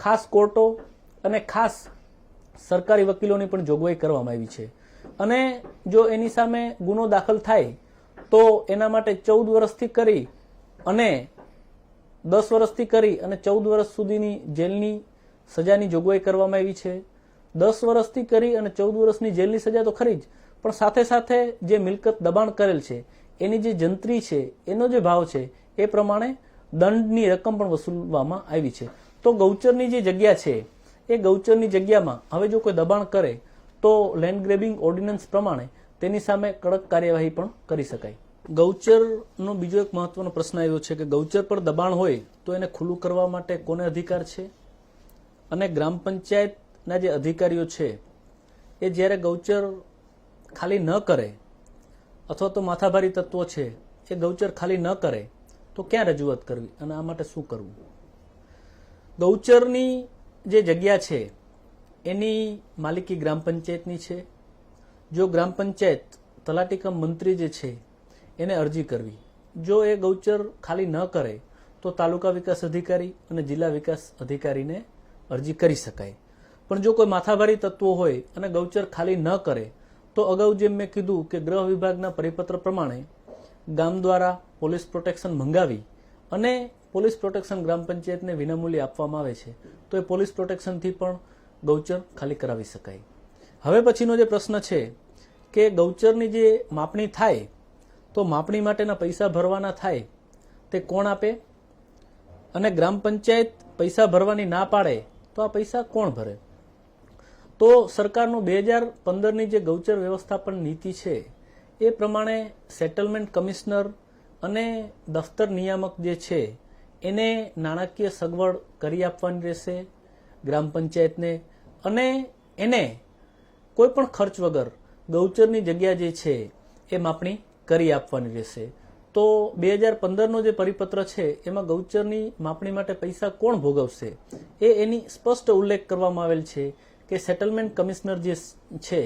ખાસ કોર્ટો અને ખાસ સરકારી વકીલોની પણ જોગવાઈ કરવામાં આવી છે. અને જો એની સામે ગુનો દાખલ થાય તો એના માટે 14 વર્ષથી કરી અને 10 વર્ષથી કરી અને 14 વર્ષ સુધીની જેલની સજાની જોગવાઈ કરવામાં આવી છે. 10 વર્ષથી કરી અને 14 વર્ષની જેલની સજા તો ખરી જ, પણ સાથે સાથે જે મિલકત દબાણ કરેલ છે એની જે જંત્રી છે એનો જે ભાવ છે એ પ્રમાણે દંડની રકમ પણ વસૂલવામાં આવી છે. તો ગૌચરની જે જગ્યા છે એ ગૌચરની જગ્યામાં હવે જો કોઈ દબાણ કરે તો લેન્ડ ગ્રેબિંગ ઓર્ડિનન્સ પ્રમાણે તેની સામે કડક કાર્યવાહી પણ કરી શકાય. ગૌચરનો બીજો એક મહત્વનો પ્રશ્ન આવ્યો છે કે ગૌચર પર દબાણ હોય તો એને ખુલ્લું કરવા માટે કોને અધિકાર છે, અને ગ્રામ પંચાયતના જે અધિકારીઓ છે એ જ્યારે ગૌચર ખાલી ન કરે અથવા તો માથાભારી તત્વો છે એ ગૌચર ખાલી ન કરે તો ક્યાં રજૂઆત કરવી અને આ માટે શું કરવું? ગૌચરની જે જગ્યા છે એની માલિકી ગ્રામ પંચાયતની છે. જો ગ્રામ પંચાયત તલાટી કમ મંત્રી જે છે એને અરજી કરવી, જો એ ગૌચર ખાલી ન કરે તો તાલુકા વિકાસ અધિકારી અને જિલ્લા વિકાસ અધિકારીને અરજી કરી શકાય. પણ જો કોઈ માથાભારી તત્વો હોય અને ગૌચર ખાલી ન કરે તો અગાઉ જેમ મેં કીધું કે ગૃહ વિભાગના પરિપત્ર પ્રમાણે ગામ દ્વારા પોલીસ પ્રોટેક્શન મંગાવી અને પોલીસ પ્રોટેક્શન ગ્રામ પંચાયતને વિનામૂલ્યે આપવામાં આવે છે, તો એ પોલીસ પ્રોટેક્શનથી પણ ગૌચર ખાલી કરાવી શકાય. હવે પછીનો જે પ્રશ્ન છે કે ગૌચરની જે માપણી થાય તો માપણી માટેના પૈસા ભરવાના થાય તે કોણ આપે, અને ગ્રામ પંચાયત પૈસા ભરવાની ના પાડે તો આ પૈસા કોણ ભરે? તો સરકારનું 2015ની જે ગૌચર વ્યવસ્થાપન નીતિ છે એ પ્રમાણે સેટલમેન્ટ કમિશનર અને દફતર નિયામક જે છે એને નાણાકીય સગવડ કરી આપવાની રહેશે ગ્રામ પંચાયતને, અને એને કોઈ પણ ખર્ચ વગર ગૌચરની જગ્યા જે છે એ માપણી કરી આપવાની રહેશે. તો 2015નો જે પરિપત્ર છે એમાં ગૌચરની માપણી માટે પૈસા કોણ ભોગવશે એ એની સ્પષ્ટ ઉલ્લેખ કરવામાં આવેલ છે કે સેટલમેન્ટ કમિશનર જે છે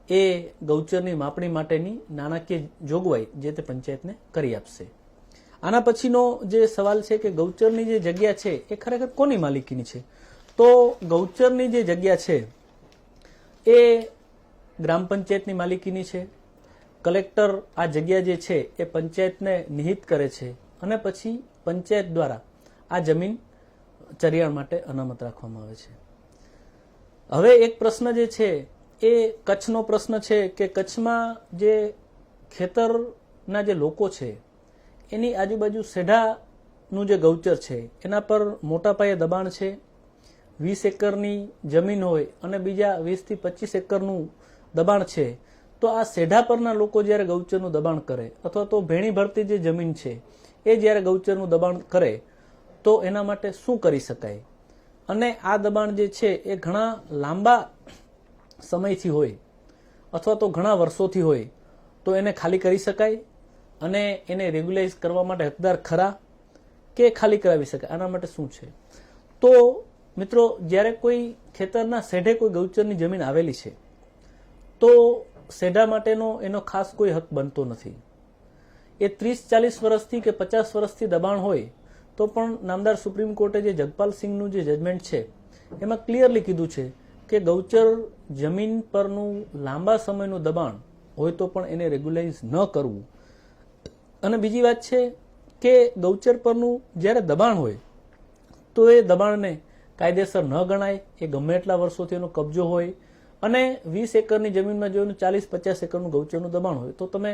એ ગૌચરની માપણી માટેની નાણાકીય જોગવાઈ જે તે પંચાયતને કરી આપશે. આના પછીનો જે સવાલ છે કે ગૌચરની જે જગ્યા છે એ ખરેખર કોની માલિકીની છે? તો ગૌચરની જે જગ્યા છે એ ગ્રામ પંચાયતની માલિકીની છે. કલેક્ટર આ જગ્યા જે છે એ પંચાયતને નિહિત કરે છે અને પછી પંચાયત દ્વારા આ જમીન ચરિયાણ માટે અનામત રાખવામાં આવે છે. હવે એક પ્રશ્ન જે છે એ કચ્છનો પ્રશ્ન છે કે કચ્છમાં જે ખેતરના જે લોકો છે એની આજુબાજુ સેઢાનું જે ગૌચર છે એના પર મોટા પાયે દબાણ છે. 20 એકરની જમીન હોય અને બીજા 20 થી 25 એકરનું દબાણ છે, તો આ સેઢા પરના લોકો જ્યારે ગૌચરનું દબાણ કરે અથવા તો ભેણી ભરતી જે જમીન છે એ જ્યારે ગૌચરનું દબાણ કરે તો એના માટે શું કરી શકાય? અને આ દબાણ જે છે એ ઘણા લાંબા સમયથી હોય અથવા તો ઘણા વર્ષોથી હોય તો એને ખાલી કરી શકાય અને એને રેગ્યુલાઇઝ કરવા માટે હકદાર ખરા કે ખાલી કરાવી શકાય? આના માટે શું છે? તો મિત્રો, જ્યારે કોઈ ખેતરના સેઢે કોઈ ગૌચરની જમીન આવેલી છે તો સેઢા માટેનો એનો ખાસ કોઈ હક બનતો નથી. એ 30-40 વર્ષથી કે 50 વર્ષથી દબાણ હોય તો પણ નામદાર સુપ્રીમ કોર્ટે જે જગપાલ સિંહનું જે જજમેન્ટ છે એમાં ક્લિયરલી કીધું છે કે ગૌચર જમીન પરનું લાંબા સમયનું દબાણ હોય તો પણ એને રેગ્યુલાઇઝ ન કરવું. અને બીજી વાત છે કે ગૌચર પરનું જ્યારે દબાણ હોય તો એ દબાણને કાયદેસર ન ગણાય. એ ગમે એટલા વર્ષોથી એનો કબજો હોય અને 20 એકરની જમીનમાં જો 40-50 એકરનું ગૌચરનું દબાણ હોય તો તમે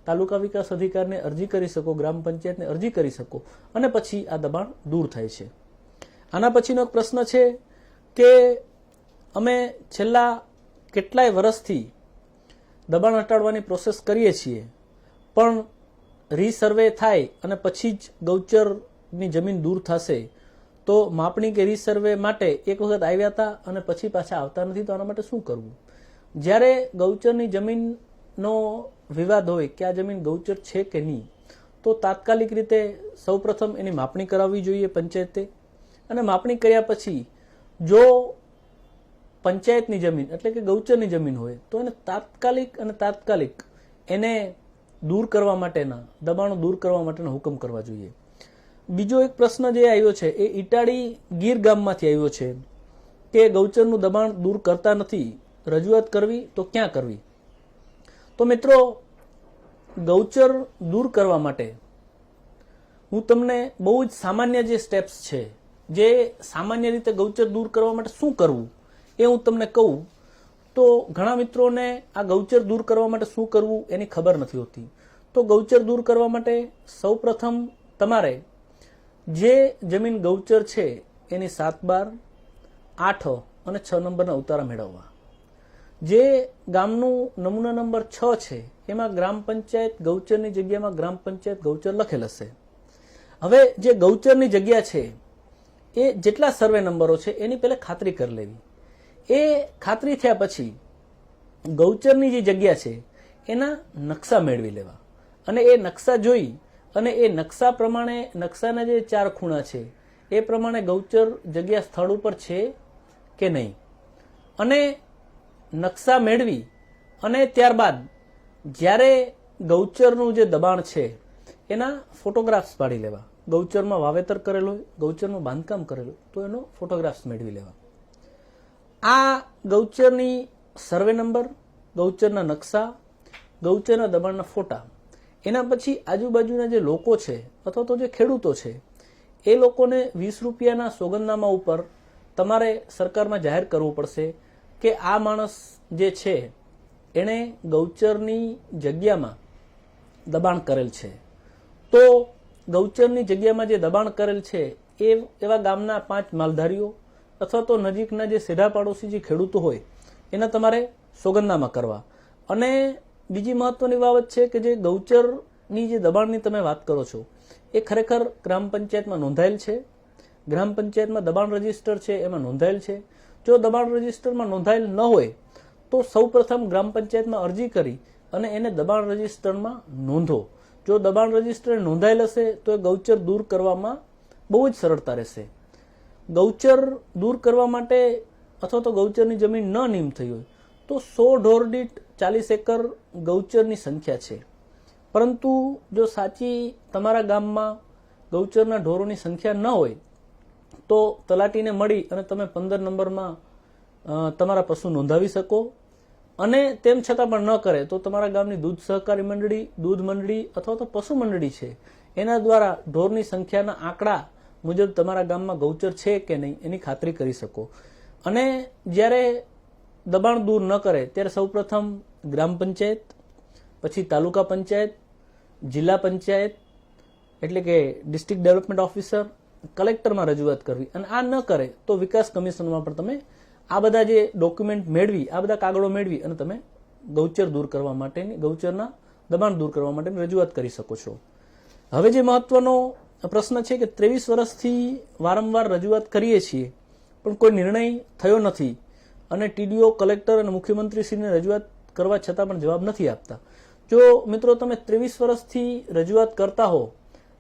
તાલુકા વિકાસ અધિકારીને અરજી કરી શકો, ગ્રામ પંચાયતને અરજી કરી શકો અને પછી આ દબાણ દૂર થાય છે. આના પછીનો એક પ્રશ્ન છે કે અમે છેલ્લા કેટલાય વર્ષથી દબાણ હટાડવાની પ્રોસેસ કરીએ છીએ પણ રીસર્વે થાય અને પછી જ ગૌચરની જમીન દૂર થશે, તો માપણી કે રીસર્વે માટે એક વખત આવ્યા હતા અને પછી પાછા આવતા નથી, તો આના માટે શું કરવું? જ્યારે ગૌચરની જમીનનો વિવાદ હોય કે આ જમીન ગૌચર છે કે નહીં, તો તાત્કાલિક રીતે સૌપ્રથમ એની માપણી કરાવવી જોઈએ પંચાયતે, અને માપણી કર્યા પછી જો પંચાયતની જમીન એટલે કે ગૌચરની જમીન હોય તો એને તાત્કાલિક એને દૂર કરવા માટેના દબાણો દૂર કરવા માટેના હુકમ કરવા જોઈએ. બીજો એક પ્રશ્ન જે આવ્યો છે એ ઇટાડી ગીર ગામમાંથી આવ્યો છે કે ગૌચરનું દબાણ દૂર કરતા નથી, રજૂઆત કરવી તો ક્યાં કરવી? તો મિત્રો, ગૌચર દૂર કરવા માટે હું તમને બહુ જ સામાન્ય જે સ્ટેપ્સ છે, જે સામાન્ય રીતે ગૌચર દૂર કરવા માટે શું કરવું એ હું તમને કહું તો ઘણા મિત્રોને આ ગૌચર દૂર કરવા માટે શું કરવું એની ખબર નથી હોતી. તો ગૌચર દૂર કરવા માટે સૌપ્રથમ તમારે જે જમીન ગૌચર છે એની 7 બાર 8 અને 6 નંબરના ઉતારા મેળવવા. જે ગામનું નમૂના નંબર 6 છે એમાં ગ્રામ પંચાયત ગૌચરની જગ્યામાં ગ્રામ પંચાયત ગૌચર લખેલ હશે. હવે જે ગૌચરની જગ્યા છે એ જેટલા સર્વે નંબરો છે એની પહેલા ખાતરી કરી લેવી. એ ખાતરી થયા પછી ગૌચરની જે જગ્યા છે એના નકશા મેળવી લેવા અને એ નકશા જોઈ અને એ નકશા પ્રમાણે નકશાના જે 4 ખૂણા છે એ પ્રમાણે ગૌચર જગ્યા સ્થળ ઉપર છે કે નહીં અને નકશા મેળવી અને ત્યારબાદ જ્યારે ગૌચરનું જે દબાણ છે એના ફોટોગ્રાફ્સ પાડી લેવા. ગૌચરમાં વાવેતર કરેલું હોય, ગૌચરનું બાંધકામ કરેલું તો એનો ફોટોગ્રાફ્સ મેળવી લેવા. આ ગૌચરની સર્વે નંબર, ગૌચરના નકશા, ગૌચરના દબાણના ફોટા, એના પછી આજુબાજુના જે લોકો છે અથવા તો જે ખેડૂતો છે એ લોકોને 20 રૂપિયાના સોગંદનામા ઉપર તમારે સરકારમાં જાહેર કરવું પડશે કે આ માણસ જે છે એણે ગૌચરની જગ્યામાં દબાણ કરેલ છે. તો ગૌચરની જગ્યામાં જે દબાણ કરેલ છે એ એવા ગામના 5 માલધારીઓ અથવા તો નજીકના જે સીધા પાડોશી જે ખેડૂતો હોય એના તમારે સોગંદનામા કરવા. અને બીજી મહત્વની બાબત છે કે જે ગૌચરની જે દબાણની તમે વાત કરો છો એ ખરેખર ગ્રામ પંચાયતમાં નોંધાયેલ છે. ગ્રામ પંચાયતમાં દબાણ રજીસ્ટર છે એમાં નોંધાયેલ છે. જો દબાણ રજીસ્ટરમાં નોંધાયેલ ન હોય તો સૌપ્રથમ ગ્રામ પંચાયતમાં અરજી કરી અને એને દબાણ રજીસ્ટરમાં નોંધો. જો દબાણ રજીસ્ટર નોંધાયેલ હશે તો એ ગૌચર દૂર કરવામાં બહુ જ સરળતા રહેશે. ગૌચર દૂર કરવા માટે અથવા તો ગૌચરની જમીન ન નીમ થઈ હોય તો 100 ઢોર દીઠ 40 એકર ગૌચરની સંખ્યા છે. પરંતુ જો સાચી તમારા ગામમાં ગૌચરના ઢોરોની સંખ્યા ન હોય તો તલાટીને મળી અને તમે 15 નંબરમાં તમારા પશુ નોંધાવી શકો. અને તેમ છતાં પણ ન કરે તો તમારા ગામની દૂધ સહકારી મંડળી, દૂધ મંડળી અથવા તો પશુ મંડળી છે એના દ્વારા ઢોરની સંખ્યાના આંકડા મુજબ તમારા ગામમાં ગૌચર છે કે નહીં એની ખાતરી કરી શકો. અને જ્યારે દબાણ દૂર ન કરે ત્યારે સૌપ્રથમ ગ્રામ પંચાયત, પછી તાલુકા પંચાયત, જિલ્લા પંચાયત એટલે કે ડિસ્ટ્રિક્ટ ડેવલપમેન્ટ ઓફિસર, કલેક્ટરમાં રજૂઆત કરવી. અને આ ન કરે તો વિકાસ કમિશનમાં પણ તમે આ બધા જે ડોક્યુમેન્ટ મેળવી, આ બધા કાગળો મેળવી અને તમે ગૌચર દૂર કરવા માટેની, ગૌચરના દબાણ દૂર કરવા માટેની રજૂઆત કરી શકો છો. હવે જે મહત્વનો પ્રશ્ન છે કે 23 વર્ષથી વારંવાર રજૂઆત કરીએ છીએ પણ કોઈ નિર્ણય થયો નથી અને ટીડીઓ, કલેક્ટર અને મુખ્યમંત્રીશ્રીને રજૂઆત કરવા છતાં પણ જવાબ નથી આપતા. જો મિત્રો તમે 23 વર્ષથી રજૂઆત કરતા હો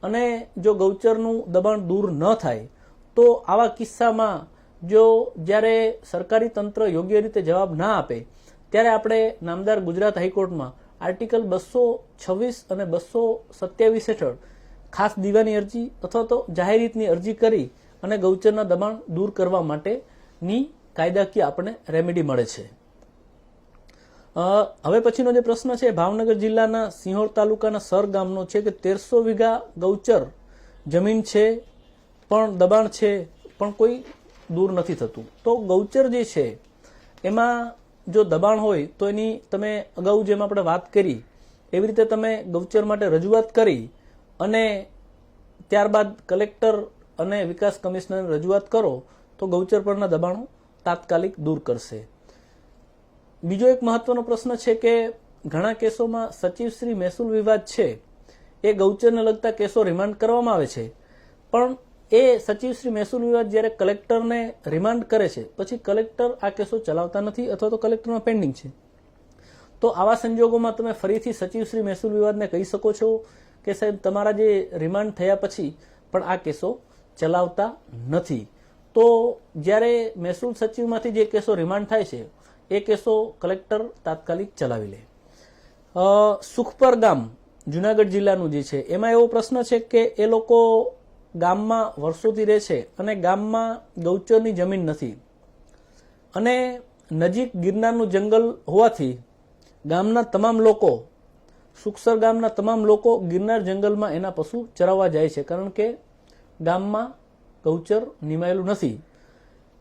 અને જો ગૌચરનું દબાણ દૂર ન થાય તો આવા કિસ્સામાં જો જ્યારે સરકારી તંત્ર યોગ્ય રીતે જવાબ ના આપે ત્યારે આપણે નામદાર ગુજરાત હાઈકોર્ટમાં આર્ટિકલ 226 અને 227 હેઠળ ખાસ દીવાની અરજી અથવા તો જાહેર હિતની અરજી કરી અને ગૌચરના દબાણ દૂર કરવા માટેની કાયદાકીય આપણને રેમેડી મળે છે. હવે પછીનો જે પ્રશ્ન છે ભાવનગર જિલ્લાના સિંહોર તાલુકાના સર ગામનો છે કે 1300 વીઘા ગૌચર જમીન છે પણ દબાણ છે પણ કોઈ દૂર નથી થતું. તો ગૌચર જે છે એમાં જો દબાણ હોય તો એની તમે અગાઉ જેમ આપણે વાત કરી એવી રીતે તમે ગૌચર માટે રજૂઆત કરી અને ત્યારબાદ કલેક્ટર અને વિકાસ કમિશનરને રજૂઆત કરો તો ગૌચર પરના દબાણો તાત્કાલિક દૂર કરશે. બીજો એક મહત્વનો પ્રશ્ન છે કે ઘણા કેસોમાં સચિવશ્રી મહેસૂલ વિવાદ છે એ ગૌચરને લગતા કેસો રિમાન્ડ કરવામાં આવે છે પણ એ સચિવશ્રી મહેસૂલ વિવાદ જ્યારે કલેક્ટરને રિમાન્ડ કરે છે પછી કલેક્ટર આ કેસો ચલાવતા નથી અથવા તો કલેક્ટરમાં પેન્ડિંગ છે. તો આવા સંજોગોમાં તમે ફરીથી સચિવશ્રી મહેસૂલ વિવાદને કહી શકો છો કે સાહેબ તમારા જે રિમાન્ડ થયા પછી પણ આ કેસો ચલાવતા નથી. તો જ્યારે મહેસૂલ સચિવમાંથી જે કેસો રિમાન્ડ થાય છે એ કેસો કલેક્ટર તાત્કાલિક ચલાવી લે. સુખપર ગામ જુનાગઢ જિલ્લાનું જે છે એમાં એવો પ્રશ્ન છે કે એ લોકો ગામમાં વર્ષોથી રહે છે અને ગામમાં ગૌચરની જમીન નથી અને નજીક ગિરનારનું જંગલ હોવાથી ગામના તમામ લોકો, સુખસર ગામના તમામ લોકો ગિરનાર જંગલમાં એના પશુ ચરાવવા જાય છે કારણ કે ગામમાં ગૌચર નિમાયેલું નથી.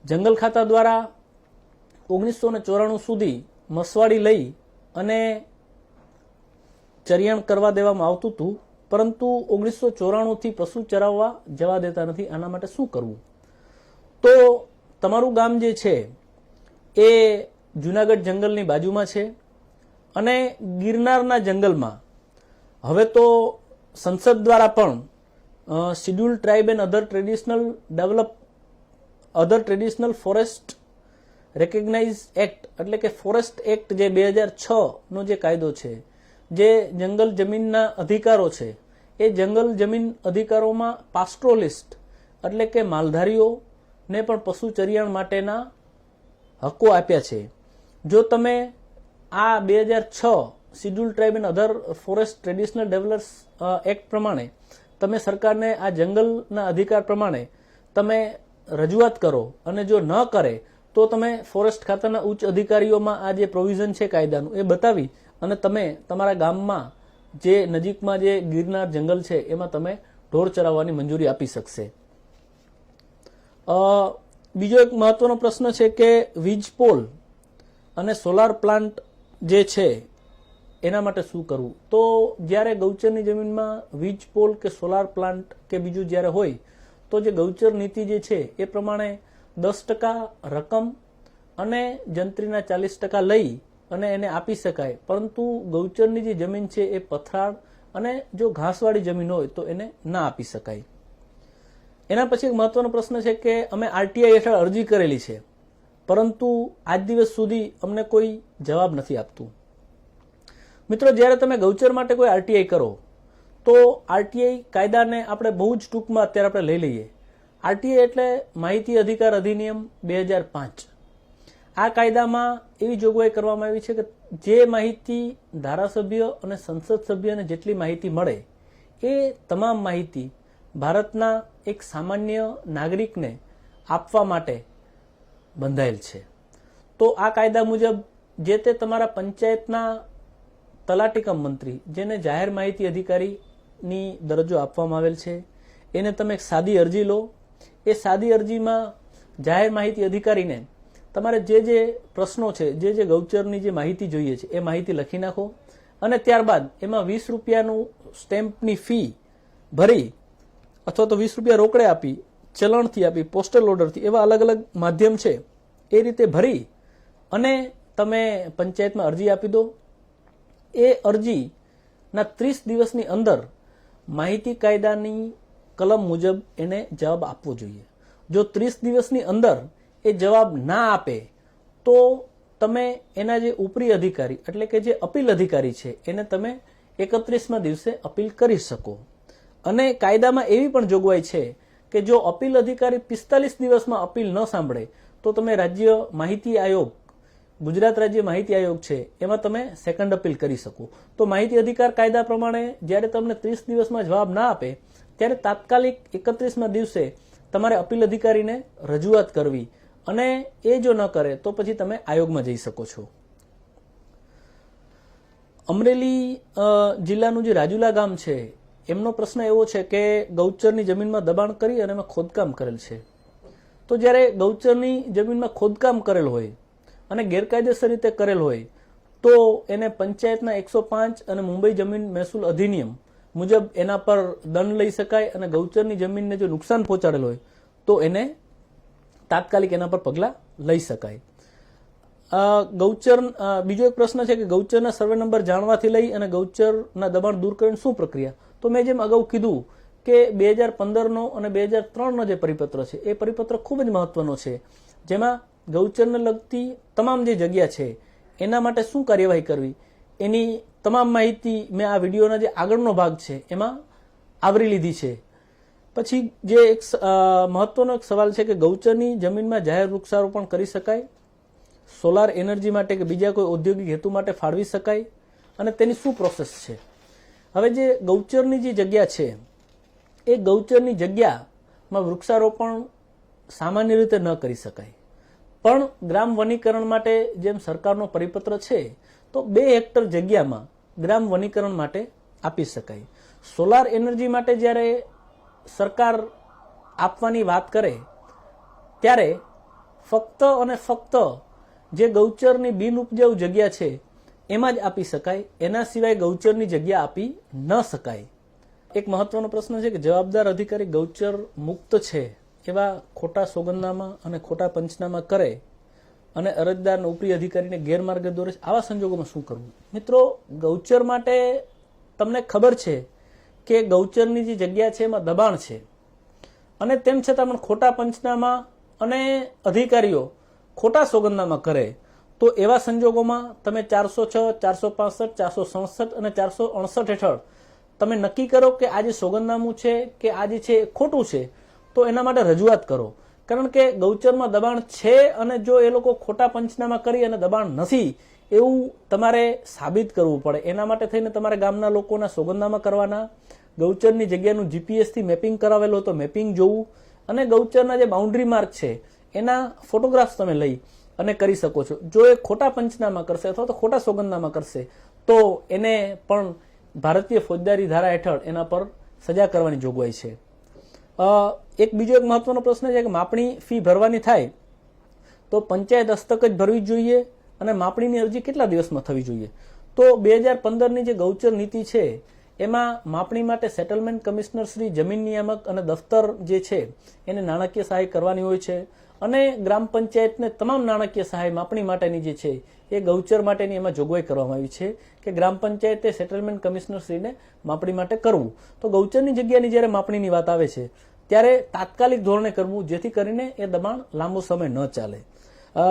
જંગલ ખાતા દ્વારા 1994 સુધી મસવાડી લઈ અને ચરિયાણ કરવા દેવામાં આવતું હતું પરંતુ 1994 થી પશુ ચરાવવા જવા દેતા નથી. આના માટે શું કરવું? તો તમારું ગામ જે છે એ જુનાગઢ જંગલની બાજુમાં છે અને ગિરનારના જંગલમાં હવે તો સંસદ દ્વારા પણ schedule tribe and other traditional forest recognize act એટલે કે ફોરેસ્ટ એક્ટ જે 2006 નો જે કાયદો છે, જે જંગલ જમીનના અધિકારો છે, એ જંગલ જમીન અધિકારોમાં પાસ્ટ્રોલિસ્ટ એટલે કે માલધારીઓને પણ પશુ ચરિયાણ માટેના હકો આપ્યા છે. જો તમે આ 2006 schedule tribe and other forest traditional developers act પ્રમાણે તમે સરકારને આ જંગલના અધિકાર પ્રમાણે તમે રજૂઆત કરો અને જો ન કરે તો તમે ફોરેસ્ટ ખાતાના ઉચ્ચ અધિકારીઓમાં આ જે પ્રોવિઝન છે કાયદાનું એ બતાવી અને તમે તમારા ગામમાં જે નજીકમાં જે ગિરનાર જંગલ છે એમાં તમે ઢોર ચરાવવાની મંજૂરી આપી શકશે. બીજો એક મહત્વનો પ્રશ્ન છે કે વીજ પોલ અને સોલાર પ્લાન્ટ જે છે એના માટે શું કરવું. તો જ્યારે ગૌચરની જમીનમાં વીજ પોલ કે સોલાર પ્લાન્ટ કે બીજું જ્યારે હોય તો જે ગૌચર નીતિ જે છે એ પ્રમાણે 10% રકમ અને જંત્રીના 40% લઈ અને એને આપી શકાય, પરંતુ ગૌચરની જે જમીન છે એ પથરાળ અને જો ઘાસવાળી જમીન હોય તો એને ના આપી શકાય. એના પછી એક મહત્વનો પ્રશ્ન છે કે અમે આરટીઆઈ હેઠળ અરજી કરેલી છે, પરંતુ આજ દિવસ સુધી અમને કોઈ જવાબ નથી આપતું. મિત્રો, જ્યારે તમે ગૌચર માટે કોઈ આરટીઆઈ કરો તો આરટીઆઈ કાયદાને આપણે બહુ જ ટૂંકમાં અત્યારે આપણે લઈ લઈએ. આરટીઆઈ એટલે માહિતી અધિકાર અધિનિયમ 2005. આ કાયદામાં એવી જોગવાઈ કરવામાં આવી છે કે જે માહિતી ધારાસભ્ય અને સંસદ સભ્યને જેટલી માહિતી મળે એ તમામ માહિતી ભારતના એક સામાન્ય નાગરિકને આપવા માટે બંધાયેલ છે. તો આ કાયદા મુજબ જે તે તમારા પંચાયતના તલાટી કમ મંત્રી, જેને જાહેર માહિતી અધિકારીની દરજ્જો આપવામાં આવેલ છે, એને તમે એક સાદી અરજી લો. એ સાદી અરજીમાં જાહેર માહિતી અધિકારીને તમારે જે જે પ્રશ્નો છે, જે ગૌચરની જે માહિતી જોઈએ છે એ માહિતી લખી નાખો અને ત્યારબાદ એમાં 20 રૂપિયાનું સ્ટેમ્પની ફી ભરી અથવા તો 20 રૂપિયા રોકડે આપી, ચલણથી આપી, પોસ્ટલ ઓર્ડરથી, એવા અલગ અલગ માધ્યમ છે એ રીતે ભરી અને તમે પંચાયતમાં અરજી આપી દો. એ અરજીના 30 દિવસની અંદર માહિતી કાયદાની કલમ મુજબ એને જવાબ આપવો જોઈએ. જો 30 દિવસની અંદર એ જવાબ ના આપે તો તમે એના જે ઉપરી અધિકારી એટલે કે જે અપીલ અધિકારી છે એને તમે 31મા દિવસે અપીલ કરી શકો. અને કાયદામાં એવી પણ જોગવાઈ છે કે જો અપીલ અધિકારી 45 દિવસમાં અપીલ ન સાંભળે તો તમે રાજ્ય માહિતી આયોગ, ગુજરાત રાજ્ય માહિતી આયોગ છે એમાં તમે સેકન્ડ અપીલ કરી શકો. તો માહિતી અધિકાર કાયદા પ્રમાણે જ્યારે તમને 30 દિવસમાં જવાબ ના આપે ત્યારે તાત્કાલિક 31મા દિવસે તમારે અપીલ અધિકારીને રજૂઆત કરવી અને એ જો ન કરે તો પછી તમે આયોગમાં જઈ શકો છો. અમરેલી જિલ્લાનું જે રાજુલા ગામ છે એમનો પ્રશ્ન એવો છે કે ગૌચરની જમીનમાં દબાણ કરી અને એમાં ખોદકામ કરેલ છે. તો જ્યારે ગૌચરની જમીનમાં ખોદકામ કરેલ હોય અને ગેરકાયદેસર રીતે કરેલ હોય તો એને પંચાયતના 105 અને મુંબઈ જમીન મહેસૂલ અધિનિયમ મુજબ એના પર દંડ લઈ શકાય અને ગૌચરની જમીનને જો નુકસાન પહોંચાડેલ હોય તો એને તાત્કાલિક એના પર પગલાં લઈ શકાય. બીજો એક પ્રશ્ન છે કે ગૌચરના સર્વે નંબર જાણવાથી લઈ અને ગૌચરના દબાણ દૂર કરીને શું પ્રક્રિયા. તો મેં જેમ અગાઉ કીધું કે 2015નો અને 2003નો જે પરિપત્ર છે એ પરિપત્ર ખૂબ જ મહત્વનો છે, જેમાં ગૌચરને લગતી તમામ જે જગ્યા છે એના માટે શું કાર્યવાહી કરવી એની તમામ માહિતી મેં આ વિડીયોના જે આગળનો ભાગ છે એમાં આવરી લીધી છે. પછી જે એક મહત્વનો એક સવાલ છે કે ગૌચરની જમીનમાં જાહેર વૃક્ષારોપણ કરી શકાય, સોલાર એનર્જી માટે કે બીજા કોઈ ઔદ્યોગિક હેતુ માટે ફાળવી શકાય અને તેની શું પ્રોસેસ છે. હવે જે ગૌચરની જે જગ્યા છે એ ગૌચરની જગ્યામાં વૃક્ષારોપણ સામાન્ય રીતે ન કરી શકાય, પણ ગ્રામ વનીકરણ માટે જેમ સરકારનો પરિપત્ર છે તો 2 હેક્ટર જગ્યામાં ગ્રામ વનીકરણ માટે આપી શકાય. સોલાર એનર્જી માટે જ્યારે સરકાર આપવાની વાત કરે ત્યારે ફક્ત અને ફક્ત જે ગૌચરની બિન ઉપજાઉ જગ્યા છે એમાં જ આપી શકાય, એના સિવાય ગૌચરની જગ્યા આપી ન શકાય. એક મહત્વનો પ્રશ્ન છે કે જવાબદાર અધિકારી ગૌચર મુક્ત છે એવા ખોટા સોગંદનામા અને ખોટા પંચનામા કરે અને અરજદારના ઉપરી અધિકારીને ગેરમાર્ગે દોરે છે, આવા સંજોગોમાં શું કરવું? મિત્રો, ગૌચર માટે તમને ખબર છે કે ગૌચરની જે જગ્યા છે એમાં દબાણ છે, અને તેમ છતાં પણ ખોટા પંચનામા અને અધિકારીઓ ખોટા સોગંદનામા કરે, તો એવા સંજોગોમાં તમે 406, 465, 467 અને 468 હેઠળ તમે નક્કી કરો કે આ જે સોગંદનામું છે કે આ જે છે એ ખોટું છે, તો એના માટે રજૂઆત કરો. કારણ કે ગૌચરમાં દબાણ છે અને જો એ લોકો ખોટા પંચનામા કરી અને દબાણ નથી એવું તમારે સાબિત કરવું પડે. એના માટે થઈને તમારે ગામના લોકોના સોગંદનામા કરવાના, ગૌચરની જગ્યાનું જીપીએસથી મેપિંગ કરાવેલું તો મેપિંગ જોવું, અને ગૌચરના જે બાઉન્ડ્રી માર્ક છે એના ફોટોગ્રાફ્સ તમે લઈ અને કરી શકો છો. જો એ ખોટા પંચનામા કરશે અથવા તો ખોટા સોગંદનામા કરશે તો એને પણ ભારતીય ફોજદારી ધારા હેઠળ એના પર સજા કરવાની જોગવાઈ છે. એક બીજો એક મહત્વનો પ્રશ્ન છે કે માપણી ફી ભરવાની થાય તો પંચાયત હસ્તક જ ભરવી જોઈએ અને માપણીની અરજી કેટલા દિવસમાં થવી જોઈએ? તો 2015ની જે ગૌચર નીતિ છે એમાં માપણી માટે સેટલમેન્ટ કમિશનર શ્રી, જમીન નિયામક અને દફતર જે છે એને નાણાકીય સહાય કરવાની હોય છે, અને ગ્રામ પંચાયતને તમામ નાણાકીય સહાય માપણી માટેની જે છે એ ગૌચર માટેની એમાં જોગવાઈ કરવામાં આવી છે કે ગ્રામ પંચાયતે સેટલમેન્ટ કમિશનર શ્રીને માપણી માટે કરવું. તો ગૌચરની જગ્યાની જ્યારે માપણીની વાત આવે છે ત્યારે તાત્કાલિક ધોરણે કરવું, જેથી કરીને એ દબાણ લાંબો સમય ન ચાલે.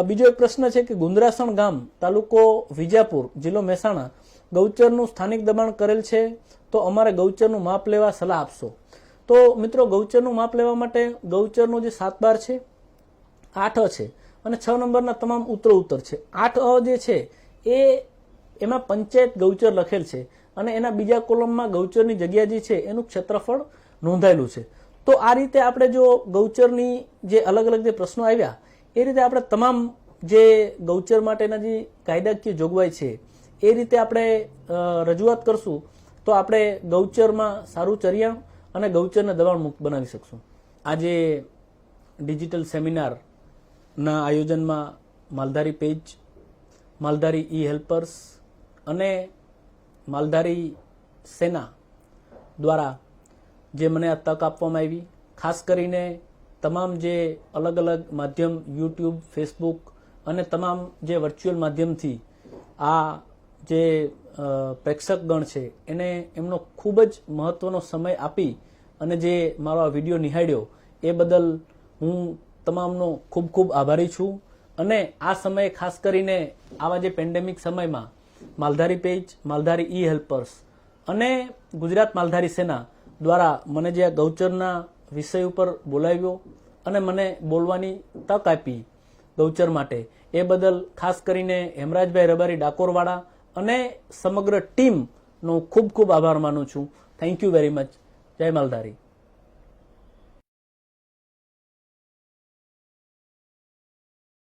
બીજો એક પ્રશ્ન છે કે ગુંદરાસણ ગામ, તાલુકો વિજાપુર, જિલ્લો મહેસાણા, ગૌચરનું સ્થાનિક દબાણ કરેલ છે, તો અમારે ગૌચરનું માપ લેવા સલાહ આપશો. તો મિત્રો, ગૌચરનું માપ લેવા માટે ગૌચરનો જે 7/12 છે, 8 છે અને 6 નંબરના તમામ ઉત્તર છે. 8 જે છે એમાં પંચાયત ગૌચર લખેલ છે અને એના બીજા કોલમમાં ગૌચરની જગ્યા જે છે એનું ક્ષેત્રફળ નોંધાયેલું છે. તો આ રીતે આપણે જો ગૌચરની જે અલગ અલગ જે પ્રશ્નો આવ્યા એ રીતે આપણે તમામ જે ગૌચર માટેના જે કાયદાકીય જોગવાઈ છે એ રીતે આપણે રજૂઆત કરશું તો આપણે ગૌચરમાં સારું ચરિયાણ અને ગૌચરને દબાણ મુક્ત બનાવી શકશું. આજે ડિજિટલ સેમિનારના આયોજનમાં માલધારી પેજ, માલધારી ઈ હેલ્પર્સ અને માલધારી સેના દ્વારા જે મને આ તક આપવામાં આવી, ખાસ કરીને તમામ જે અલગ અલગ માધ્યમ યુટ્યુબ, ફેસબુક અને તમામ જે વર્ચ્યુઅલ માધ્યમથી આ જે પ્રેક્ષકગણ છે એને એમનો ખૂબ જ મહત્વનો સમય આપી અને જે મારો આ વિડીયો નિહાળ્યો એ બદલ હું તમામનો ખૂબ ખૂબ આભારી છું. અને આ સમયે ખાસ કરીને આવા જે પેન્ડેમિક સમયમાં માલધારી પેજ, માલધારી ઈ હેલ્પર્સ અને ગુજરાત માલધારી સેના દ્વારા મને જે આ ગૌચરના વિષય ઉપર બોલાવ્યો અને મને બોલવાની તક આપી ગૌચર માટે, એ બદલ ખાસ કરીને હેમરાજભાઈ રબારી ડાકોરવાળા અને સમગ્ર ટીમનો ખૂબ ખૂબ આભાર માનું છું. Thank you very much. જય માલધારી.